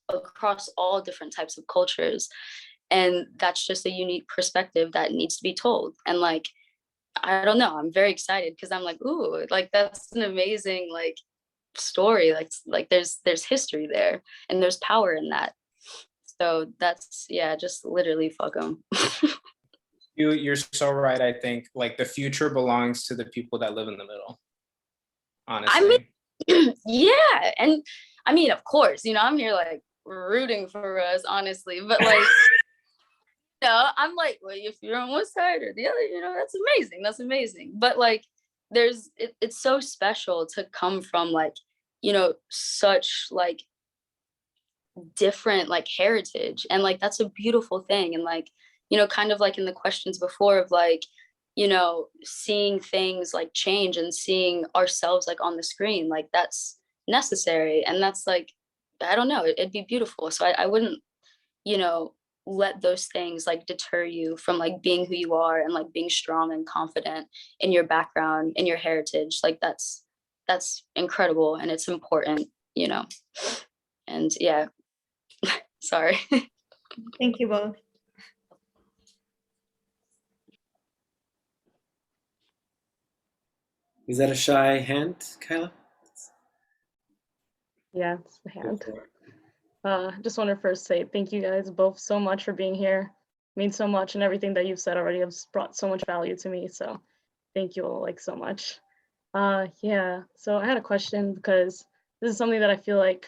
across all different types of cultures. And that's just a unique perspective that needs to be told. And like, I don't know, I'm very excited because I'm like, ooh, like that's an amazing like story. Like there's history there, and there's power in that. So that's, yeah, just literally fuck them. You're so right. I think like the future belongs to the people that live in the middle, honestly. I mean, yeah. And I mean, of course, you know, I'm here like rooting for us, honestly. But like, you know, I'm like, well, if you're on one side or the other, you know, that's amazing. That's amazing. But like, it's so special to come from like, you know, such like different like heritage, and like that's a beautiful thing. And like, you know, kind of like in the questions before of like, you know, seeing things like change and seeing ourselves like on the screen, like that's necessary. And that's like, I don't know, it'd be beautiful. So I wouldn't, you know, let those things like deter you from like being who you are, and like being strong and confident in your background, in your heritage. Like that's incredible, and it's important, you know. And yeah, sorry. Thank you both. Is that a shy hand, Kyla? Yeah, it's the hand. Just want to first say thank you guys both so much for being here. It means so much, and everything that you've said already has brought so much value to me. So thank you all like so much. Yeah, so I had a question, because this is something that I feel like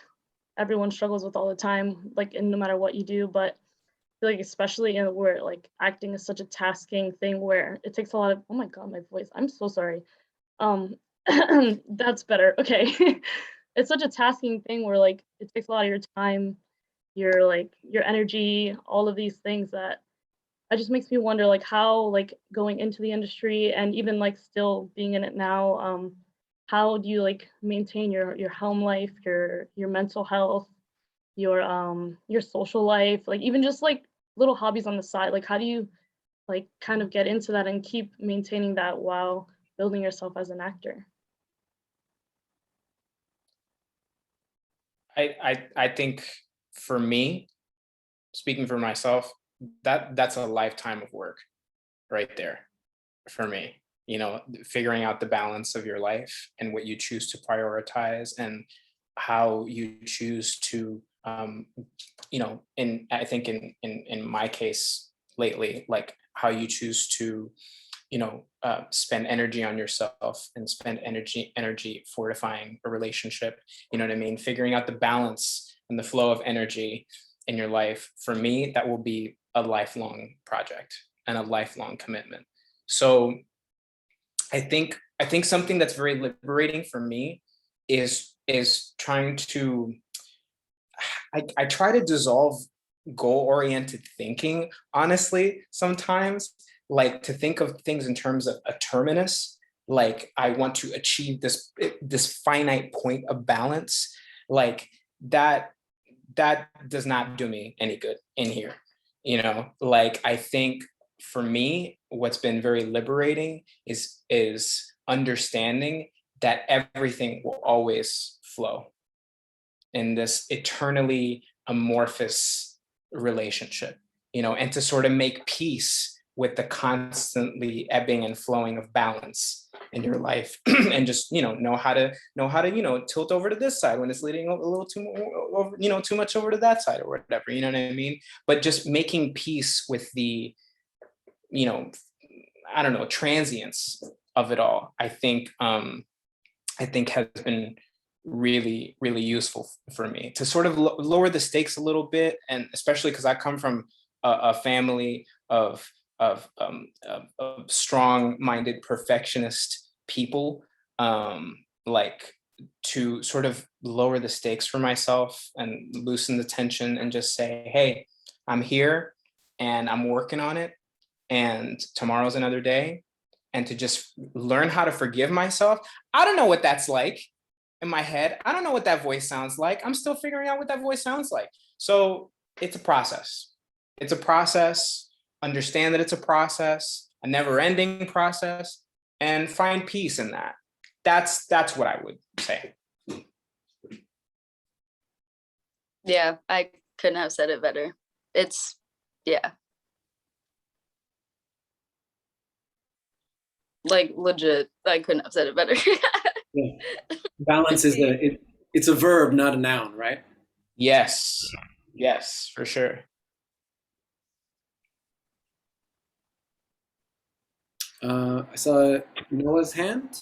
everyone struggles with all the time, like no matter what you do, but I feel like especially in where like acting is such a tasking thing where it takes a lot of, oh my God, my voice, I'm so sorry. That's better, okay. It's such a tasking thing where like it takes a lot of your time, your energy, all of these things, that it just makes me wonder like how like going into the industry and even like still being in it now, how do you like maintain your home life, your mental health, your social life, like even just like little hobbies on the side, like how do you like kind of get into that and keep maintaining that while building yourself as an actor? I think for me, speaking for myself, that's a lifetime of work right there for me. You know, figuring out the balance of your life and what you choose to prioritize, and how you choose to you know, I think in my case lately, like how you choose to, you know, spend energy on yourself and spend energy fortifying a relationship. You know what I mean? Figuring out the balance and the flow of energy in your life. For me, that will be a lifelong project and a lifelong commitment. So I think something that's very liberating for me is trying to, I try to dissolve goal-oriented thinking, honestly, sometimes, like to think of things in terms of a terminus, like I want to achieve this finite point of balance, like that does not do me any good in here. Like I think for me, what's been very liberating is understanding that everything will always flow in this eternally amorphous relationship, and to sort of make peace with the constantly ebbing and flowing of balance in your life, and just know how to tilt over to this side when it's leading a little too over, too much over to that side or whatever, you know what I mean? But just making peace with the I don't know, transience of it all, I think has been really, really useful for me to sort of lower the stakes a little bit. And especially because I come from a family of strong-minded perfectionist people, like to sort of lower the stakes for myself and loosen the tension and just say, hey, I'm here and I'm working on it, and tomorrow's another day, and to just learn how to forgive myself. I don't know what that's like in my head. I don't know what that voice sounds like. I'm still figuring out what that voice sounds like. So it's a process. It's a process. Understand that it's a process, a never-ending process, and find peace in that. That's what I would say. Yeah, I couldn't have said it better. It's, yeah. Like legit, I couldn't have said it better. Yeah. Balance is it's a verb, not a noun, right? Yes, yes, for sure. I saw Noah's hand.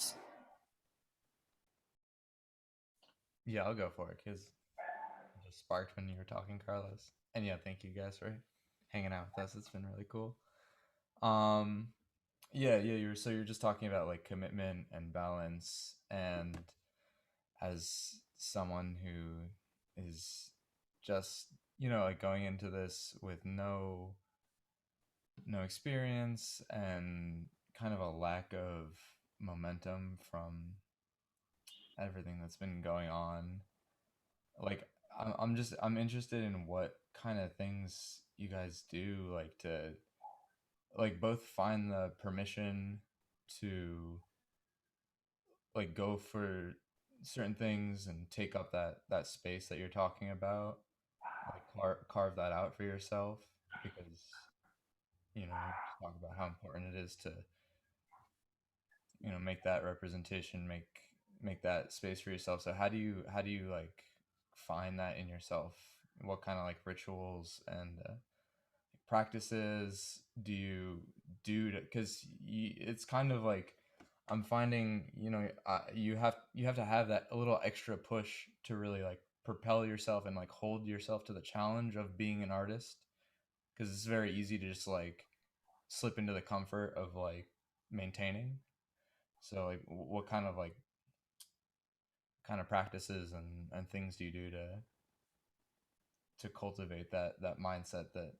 Yeah, I'll go for it because it just sparked when you were talking, Carlos. And yeah, thank you guys for hanging out with us. It's been really cool. Yeah, you're just talking about like commitment and balance, and as someone who is just like going into this with no experience and kind of a lack of momentum from everything that's been going on, like I'm interested in what kind of things you guys do, like to like both find the permission to like go for certain things and take up that space that you're talking about, like carve that out for yourself, because you just talk about how important it is to make that representation, make that space for yourself. So how do you like find that in yourself? What kind of like rituals and practices do you do to, because it's kind of like I'm finding you have to have that a little extra push to really like propel yourself and like hold yourself to the challenge of being an artist, because it's very easy to just like slip into the comfort of like maintaining. So like what kind of like practices and things do you do to cultivate that mindset that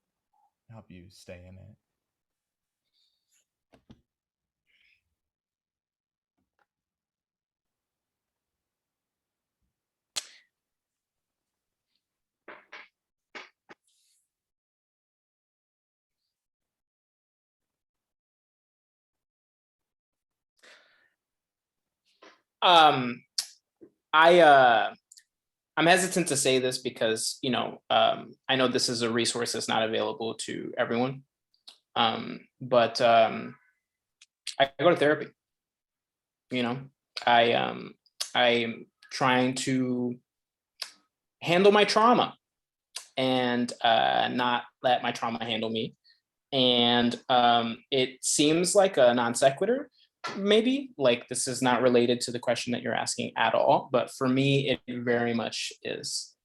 help you stay in it? I'm hesitant to say this because I know this is a resource that's not available to everyone, but I go to therapy. I'm trying to handle my trauma and not let my trauma handle me. And it seems like a non sequitur, maybe, like this is not related to the question that you're asking at all, but for me, it very much is.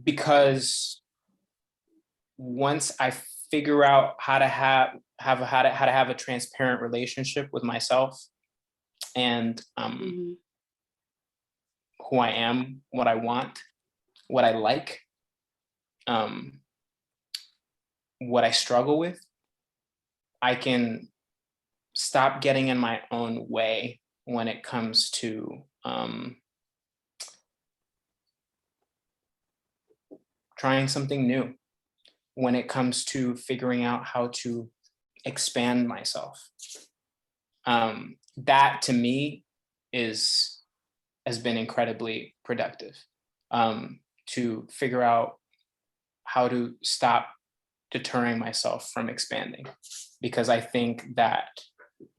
Because once I figure out how to have a transparent relationship with myself and who I am, what I want, what I like, what I struggle with, I can stop getting in my own way when it comes to trying something new, when it comes to figuring out how to expand myself. That to me has been incredibly productive, to figure out how to stop deterring myself from expanding, because I think that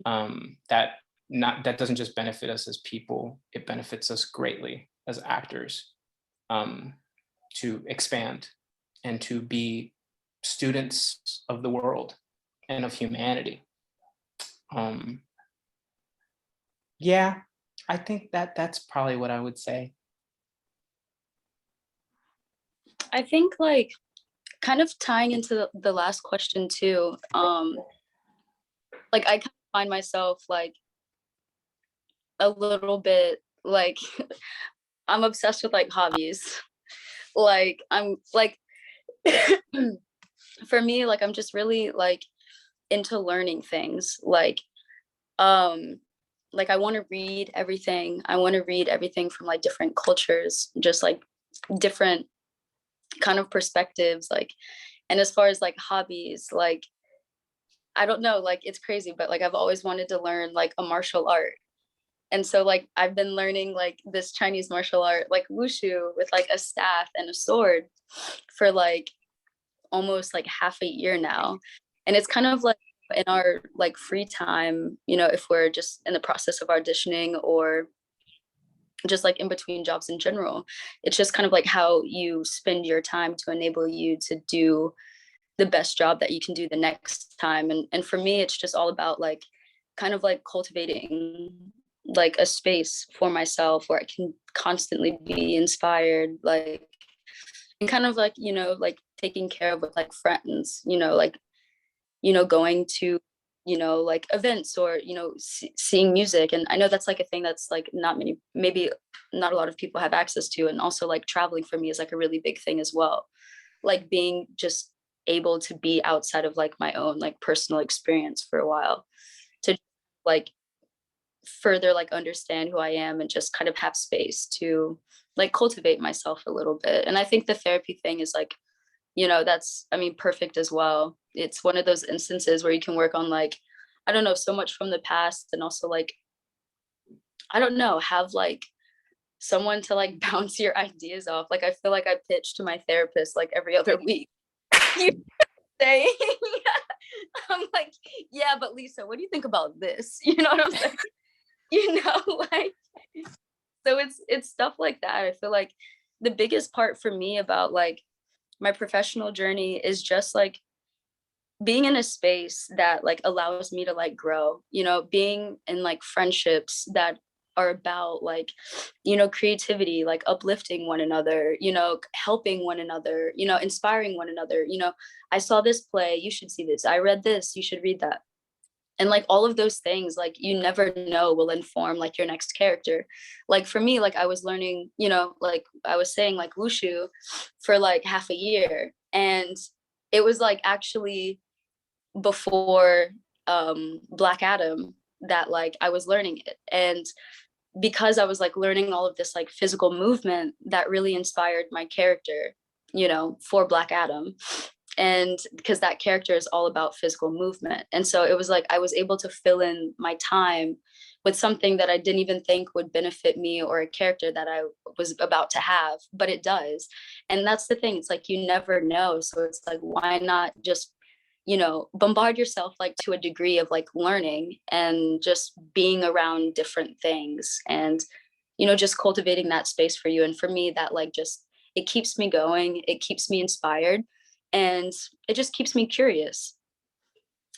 that doesn't just benefit us as people, it benefits us greatly as actors, to expand and to be students of the world and of humanity. Yeah, I think that that's probably what I would say. I think like kind of tying into the last question too, like I kind of find myself like a little bit like I'm obsessed with like hobbies. Like I'm like for me, like I'm just really like into learning things. Like I want to read everything. I want to read everything from like different cultures, just like different kind of perspectives. Like, and as far as like hobbies, like I don't know, like it's crazy, but like I've always wanted to learn like a martial art. And so like I've been learning like this Chinese martial art, like wushu, with like a staff and a sword for like almost like half a year now. And it's kind of like in our like free time, you know, if we're just in the process of auditioning or just like in between jobs in general, it's just kind of like how you spend your time to enable you to do the best job that you can do the next time. And for me, it's just all about like kind of like cultivating like a space for myself where I can constantly be inspired, like, and kind of like, you know, like taking care of with like friends, you know, like, you know, going to, you know, like events or, you know, seeing music. And I know that's like a thing that's like not many, maybe not a lot of people have access to. And also like traveling for me is like a really big thing as well. Like being just able to be outside of like my own like personal experience for a while, to like further like understand who I am and just kind of have space to like cultivate myself a little bit. And I think the therapy thing is like, you know, that's, I mean, perfect as well. It's one of those instances where you can work on like, I don't know, so much from the past, and also like, I don't know, have like someone to like bounce your ideas off. Like I feel like I pitch to my therapist like every other week. You say, I'm like, yeah, but Lisa, what do you think about this? You know what I'm saying? You know, like, so it's stuff like that. I feel like the biggest part for me about like my professional journey is just like being in a space that like allows me to like grow, you know, being in like friendships that are about like, you know, creativity, like uplifting one another, you know, helping one another, you know, inspiring one another. You know, I saw this play, you should see this. I read this, you should read that. And like all of those things, like you never know, will inform like your next character. Like for me, like I was learning, you know, like I was saying, like wushu for like half a year, and it was like actually before Black Adam that like I was learning it. And because I was like learning all of this like physical movement, that really inspired my character, you know, for Black Adam. And because that character is all about physical movement. And so it was like I was able to fill in my time with something that I didn't even think would benefit me or a character that I was about to have, but it does. And that's the thing. It's like you never know. So it's like, why not just, you know, bombard yourself like to a degree of like learning and just being around different things, and, you know, just cultivating that space for you. And for me, that like just, it keeps me going, it keeps me inspired, and it just keeps me curious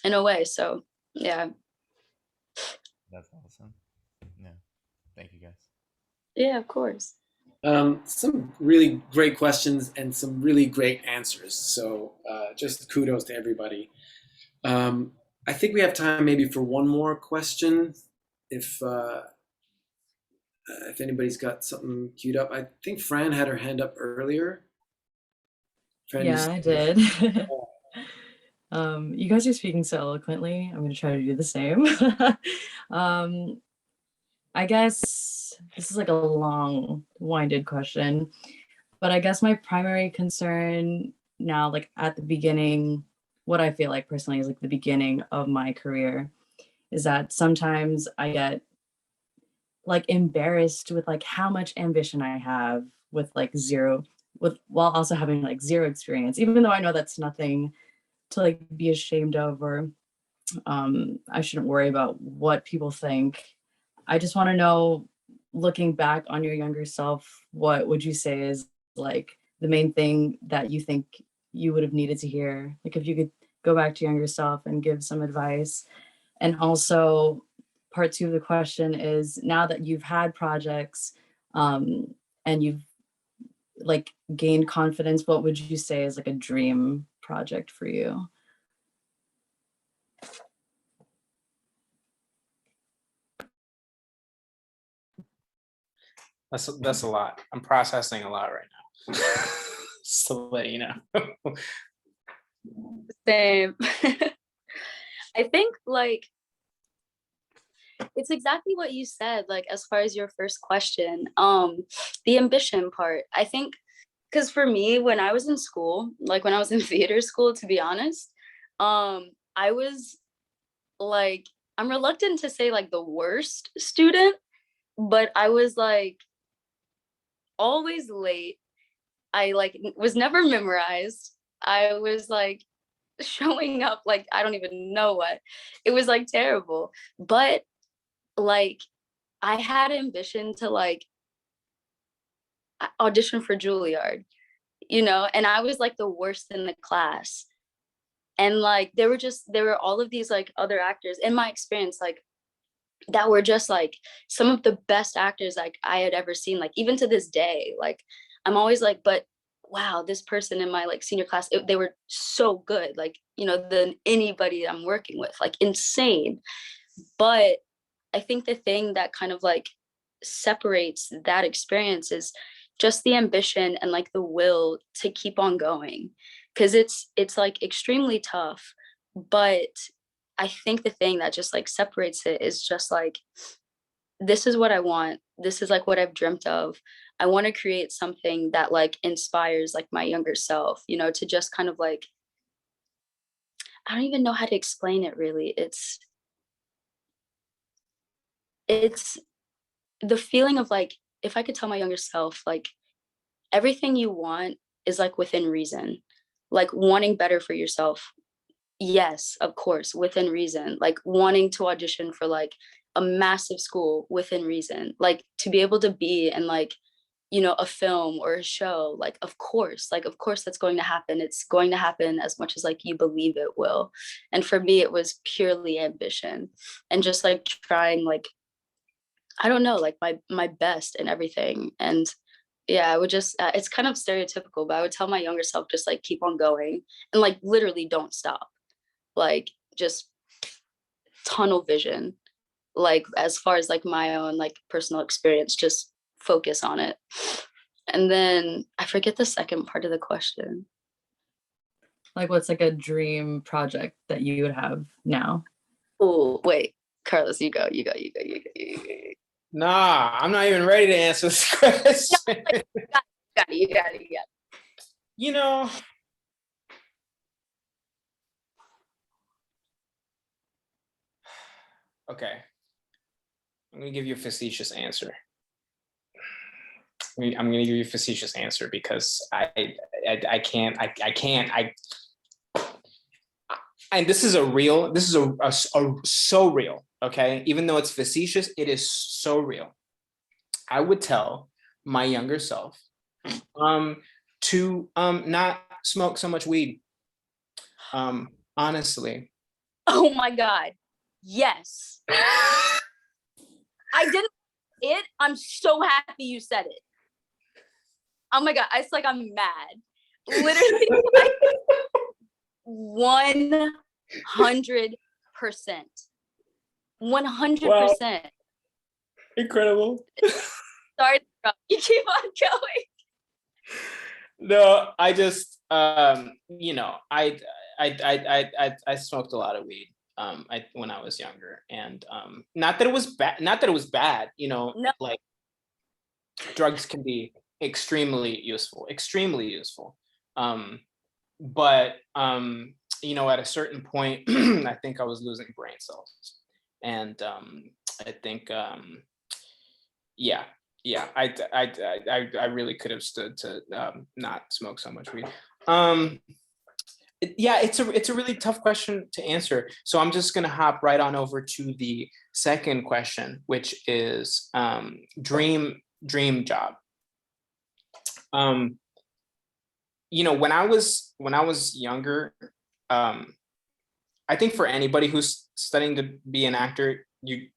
in a way. So yeah. That's awesome. Yeah. Thank you guys. Yeah, of course. Some really great questions and some really great answers. So just kudos to everybody. I think we have time maybe for one more question. If if anybody's got something queued up. I think Fran had her hand up earlier. Fran, Yeah, I did. You guys are speaking so eloquently. I'm going to try to do the same. I guess this is like a long-winded question, but I guess my primary concern now, like at the beginning, what I feel like personally is like the beginning of my career, is that sometimes I get like embarrassed with like how much ambition I have with like zero, with while also having like zero experience, even though I know that's nothing to like be ashamed of, or I shouldn't worry about what people think. I just want to know, looking back on your younger self, what would you say is like the main thing that you think you would have needed to hear? Like if you could go back to your younger self and give some advice. And also part two of the question is, now that you've had projects and you've like gained confidence, what would you say is like a dream project for you? That's a lot. I'm processing a lot right now. Just to let you know. Same. I think like it's exactly what you said, like as far as your first question, the ambition part. I think because for me, when I was in school, like when I was in theater school, to be honest, I was like, I'm reluctant to say like the worst student, but I was like always late. I like was never memorized. I was like showing up like I don't even know what. It was like terrible. But like I had ambition to like audition for Juilliard, you know, and I was like the worst in the class. And like there were all of these like other actors in my experience, like that were just like some of the best actors like I had ever seen, like even to this day. Like I'm always like, but wow, this person in my like senior class, they were so good, like, you know, than anybody I'm working with, like insane. But I think the thing that kind of like separates that experience is just the ambition and like the will to keep on going, because it's like extremely tough. But I think the thing that just like separates it is just like, this is what I want. This is like what I've dreamt of. I want to create something that like inspires like my younger self, you know, to just kind of like, I don't even know how to explain it really. It's the feeling of like, if I could tell my younger self, like everything you want is like within reason, like wanting better for yourself. Yes, of course, within reason, like wanting to audition for like a massive school within reason, like to be able to be in like, you know, a film or a show, like of course that's going to happen. It's going to happen as much as like you believe it will. And for me, it was purely ambition and just like trying like, I don't know, like my best and everything. And yeah, I would just it's kind of stereotypical, but I would tell my younger self just like keep on going and like literally don't stop. Like just tunnel vision, like as far as like my own like personal experience, just focus on it. And then I forget the second part of the question. Like what's like a dream project that you would have now? Oh wait, Carlos, you go. Nah, I'm not even ready to answer this question. You got it. You know, okay. I'm gonna give you a facetious answer. I'm gonna give you a facetious answer because I can't. And this is so real. Okay, even though it's facetious, it is so real. I would tell my younger self to not smoke so much weed. Honestly. Oh my God. Yes. I didn't it. I'm so happy you said it. Oh my God. It's like I'm mad. Literally like 100%. 100%. Wow. Incredible. Sorry, you keep on going. No, I just you know, I smoked a lot of weed when I was younger, and not that it was bad, you know, No. like drugs can be extremely useful, extremely useful. But you know, at a certain point, I think I was losing brain cells, and I think yeah, I really could have stood to not smoke so much weed. Yeah, it's a really tough question to answer. So I'm just gonna hop right on over to the second question, which is dream job. You know, when I was younger, I think for anybody who's studying to be an actor, you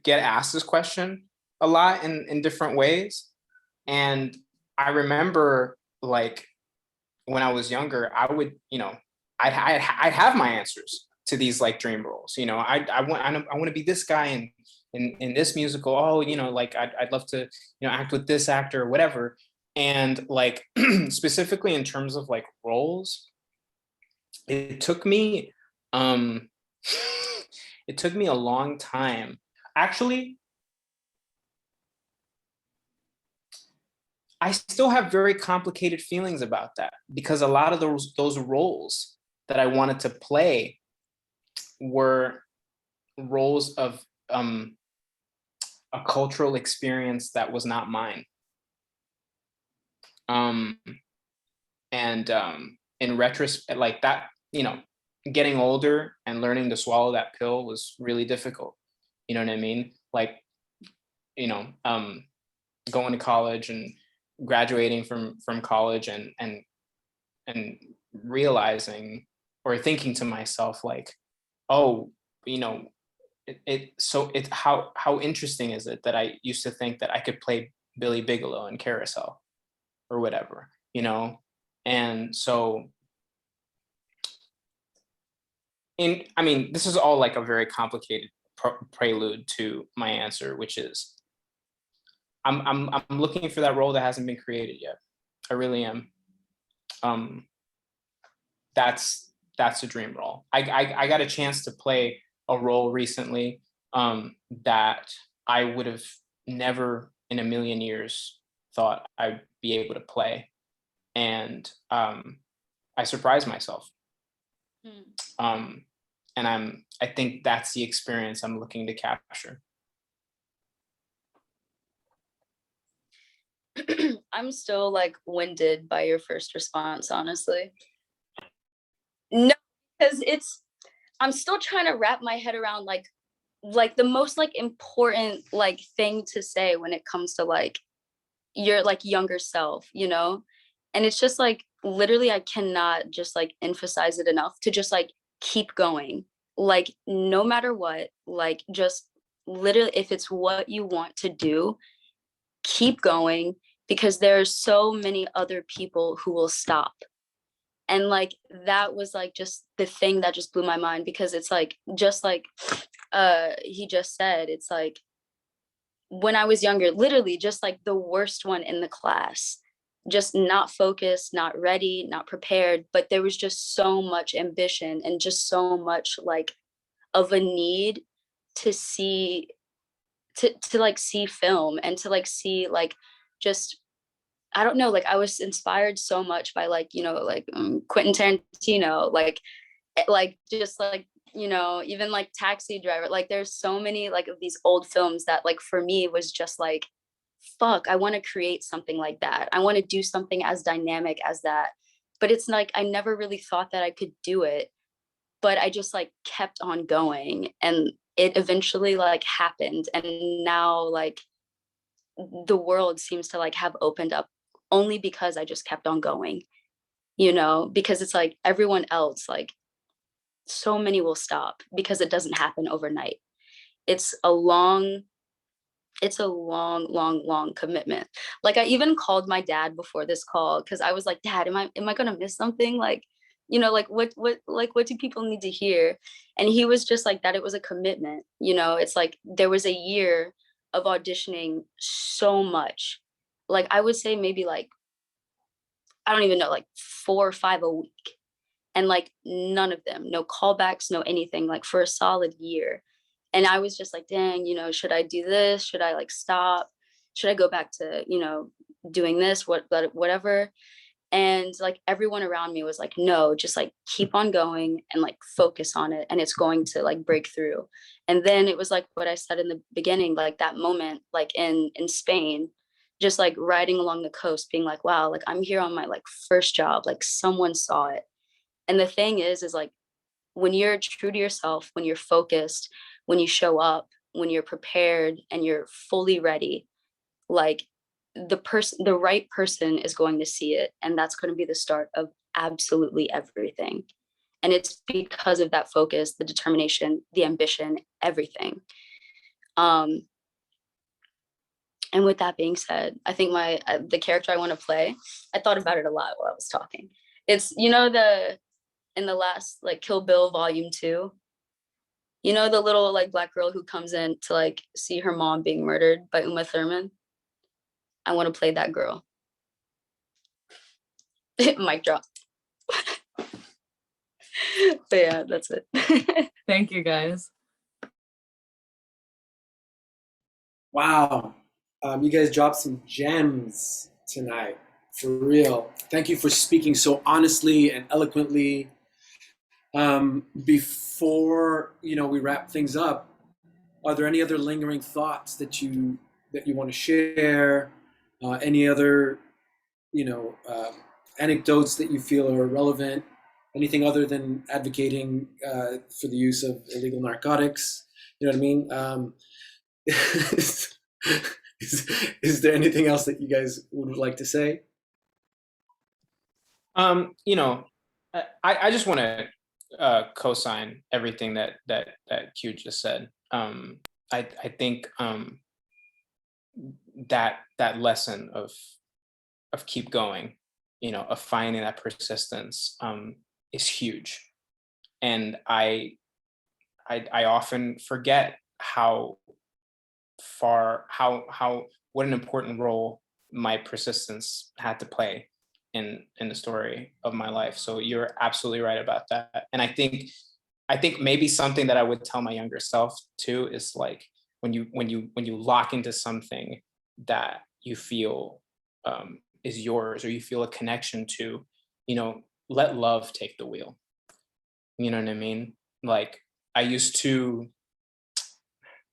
get asked this question a lot in different ways. And I remember, like, when I was younger, I would, you know, I'd have my answers to these like dream roles. You know, I want to be this guy in this musical. Oh, you know, like I'd love to, you know, act with this actor or whatever. And like specifically in terms of like roles, it took me it took me a long time. Actually, I still have very complicated feelings about that, because a lot of those roles that I wanted to play were roles of a cultural experience that was not mine. And in retrospect, like that, you know, getting older and learning to swallow that pill was really difficult. You know what I mean? Like, you know, going to college and graduating from college and realizing or thinking to myself like, oh, you know, how interesting is it that I used to think that I could play Billy Bigelow in Carousel or whatever, you know? And so I mean, this is all like a very complicated prelude to my answer, which is I'm looking for that role that hasn't been created yet. I really am. That's a dream role. I got a chance to play a role recently that I would have never in a million years thought I'd be able to play, and I surprised myself. And I think that's the experience I'm looking to capture. I'm still like winded by your first response, honestly. No, because I'm still trying to wrap my head around like the most like important like thing to say when it comes to like your like younger self, you know? And it's just like literally I cannot just like emphasize it enough to just like keep going. Like no matter what, like just literally if it's what you want to do, keep going, because there are so many other people who will stop. And like that was like just the thing that just blew my mind, because it's like just like he just said, it's like when I was younger, literally just like the worst one in the class, just not focused, not ready, not prepared, but there was just so much ambition and just so much like of a need to see to like see film and to like see like just I don't know, like I was inspired so much by like, you know, like Quentin Tarantino, like just like, you know, even like Taxi Driver, like there's so many like of these old films that like for me was just like, fuck, I want to create something like that. I want to do something as dynamic as that. But it's like I never really thought that I could do it, but I just like kept on going, and it eventually like happened. And now like the world seems to like have opened up only because I just kept on going, you know, because it's like everyone else, like so many will stop because it doesn't happen overnight. It's a long, long commitment. Like I even called my dad before this call because I was like, Dad, am I gonna miss something? Like, you know, like what do people need to hear? And he was just like that. It was a commitment, you know. It's like there was a year of auditioning so much. Like I would say maybe like, I don't even know, like 4 or 5 a week. And like none of them, no callbacks, no anything, like for a solid year. And I was just like, dang, you know, should I do this? Should I like stop? Should I go back to, you know, doing this, whatever? And like everyone around me was like, no, just like keep on going and like focus on it, and it's going to like break through. And then it was like what I said in the beginning, like that moment like in Spain, just like riding along the coast being like, wow, like I'm here on my like first job, like someone saw it. And the thing is like when you're true to yourself, when you're focused, when you show up, when you're prepared and you're fully ready, like the right person is going to see it, and that's going to be the start of absolutely everything. And it's because of that focus, the determination, the ambition, everything. And with that being said, I think the character I want to play, I thought about it a lot while I was talking. It's, you know, in the last like Kill Bill Volume 2, you know, the little like black girl who comes in to like see her mom being murdered by Uma Thurman. I want to play that girl. Mic drop. But yeah, that's it. Thank you, guys. Wow. You guys dropped some gems tonight, for real. Thank you for speaking so honestly and eloquently. Before, you know, we wrap things up, are there any other lingering thoughts that you want to share? Any other, you know, anecdotes that you feel are relevant? Anything other than advocating for the use of illegal narcotics? You know what I mean? Is there anything else that you guys would like to say? You know, I just want to co-sign everything that Q just said. I think that lesson of keep going, you know, of finding that persistence is huge. And I often forget what an important role my persistence had to play in the story of my life. So you're absolutely right about that. And I think maybe something that I would tell my younger self too is like when you lock into something that you feel is yours, or you feel a connection to, you know, let love take the wheel. You know what I mean? Like I used to,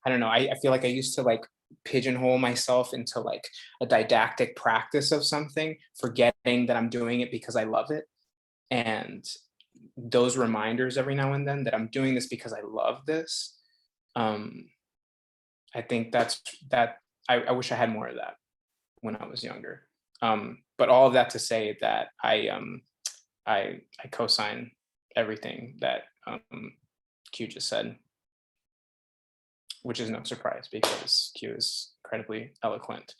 I don't know, I feel like I used to like pigeonhole myself into like a didactic practice of something, forgetting that I'm doing it because I love it. And those reminders every now and then that I'm doing this because I love this, I think I wish I had more of that when I was younger. But all of that to say that I co-sign everything that Q just said, which is no surprise because Q is incredibly eloquent.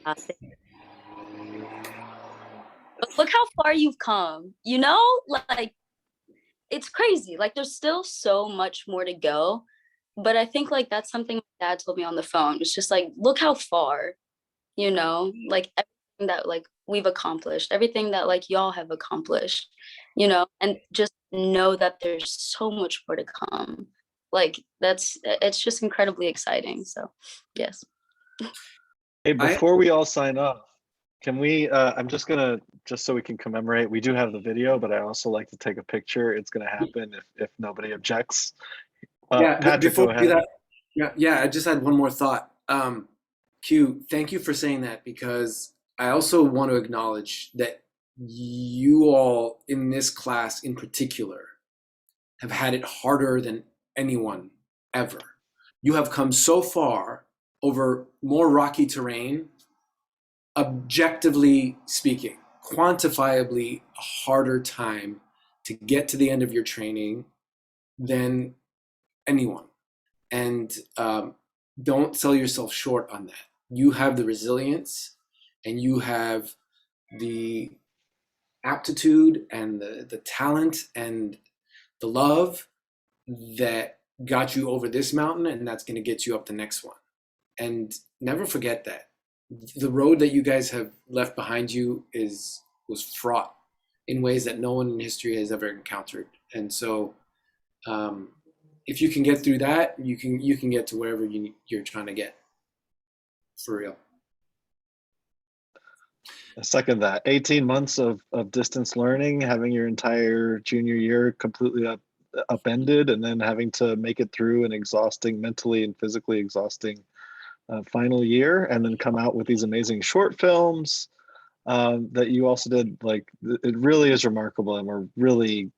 But look how far you've come, you know, like it's crazy. Like there's still so much more to go. But I think like that's something my dad told me on the phone. It's just like, look how far, you know, like everything that like we've accomplished, everything that like y'all have accomplished, you know, and just know that there's so much more to come. Like it's just incredibly exciting. So yes. Hey, before we all sign off, can we, I'm just gonna, just so we can commemorate, we do have the video, but I also like to take a picture. It's gonna happen if nobody objects. Yeah, Patrick, before go we do ahead. that, yeah, I just had one more thought. Q, thank you for saying that, because I also want to acknowledge that you all in this class in particular have had it harder than anyone ever. You have come so far over more rocky terrain, objectively speaking, quantifiably a harder time to get to the end of your training than anyone. And don't sell yourself short on that. You have the resilience and you have the aptitude and the talent and the love that got you over this mountain, and that's going to get you up the next one. And never forget that. The road that you guys have left behind you was fraught in ways that no one in history has ever encountered. And so if you can get through that, you can get to wherever you're trying to get, for real. I second that. 18 months of distance learning, having your entire junior year completely upended, and then having to make it through an exhausting, mentally and physically exhausting final year, and then come out with these amazing short films that you also did. Like, it really is remarkable, and we're really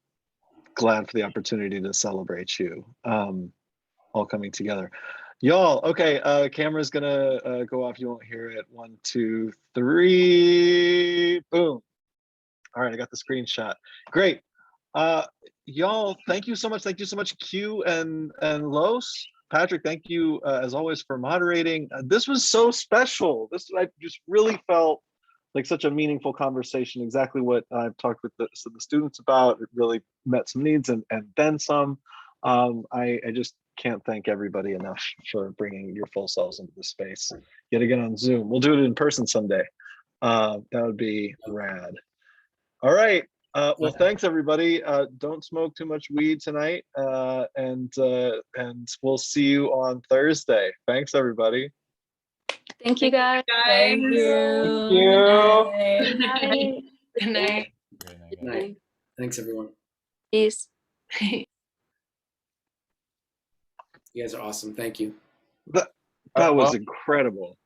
glad for the opportunity to celebrate you all coming together. Y'all, okay, camera's gonna go off. You won't hear it. 1, 2, 3, boom. All right, I got the screenshot. Great. Y'all, thank you so much. Thank you so much, Q and Los. Patrick, thank you as always for moderating. This was so special. I just really felt like such a meaningful conversation. Exactly what I've talked with the students about. It really met some needs and then some. I just can't thank everybody enough for bringing your full selves into the space. Yet again on Zoom. We'll do it in person someday. That would be rad. All right. Well, thanks everybody. Don't smoke too much weed tonight, and we'll see you on Thursday. Thanks everybody. Thank you guys. Thank you. Thank you. Good Good night. Good night. Good night. Thanks, everyone. Peace. You guys are awesome. Thank you. That was incredible.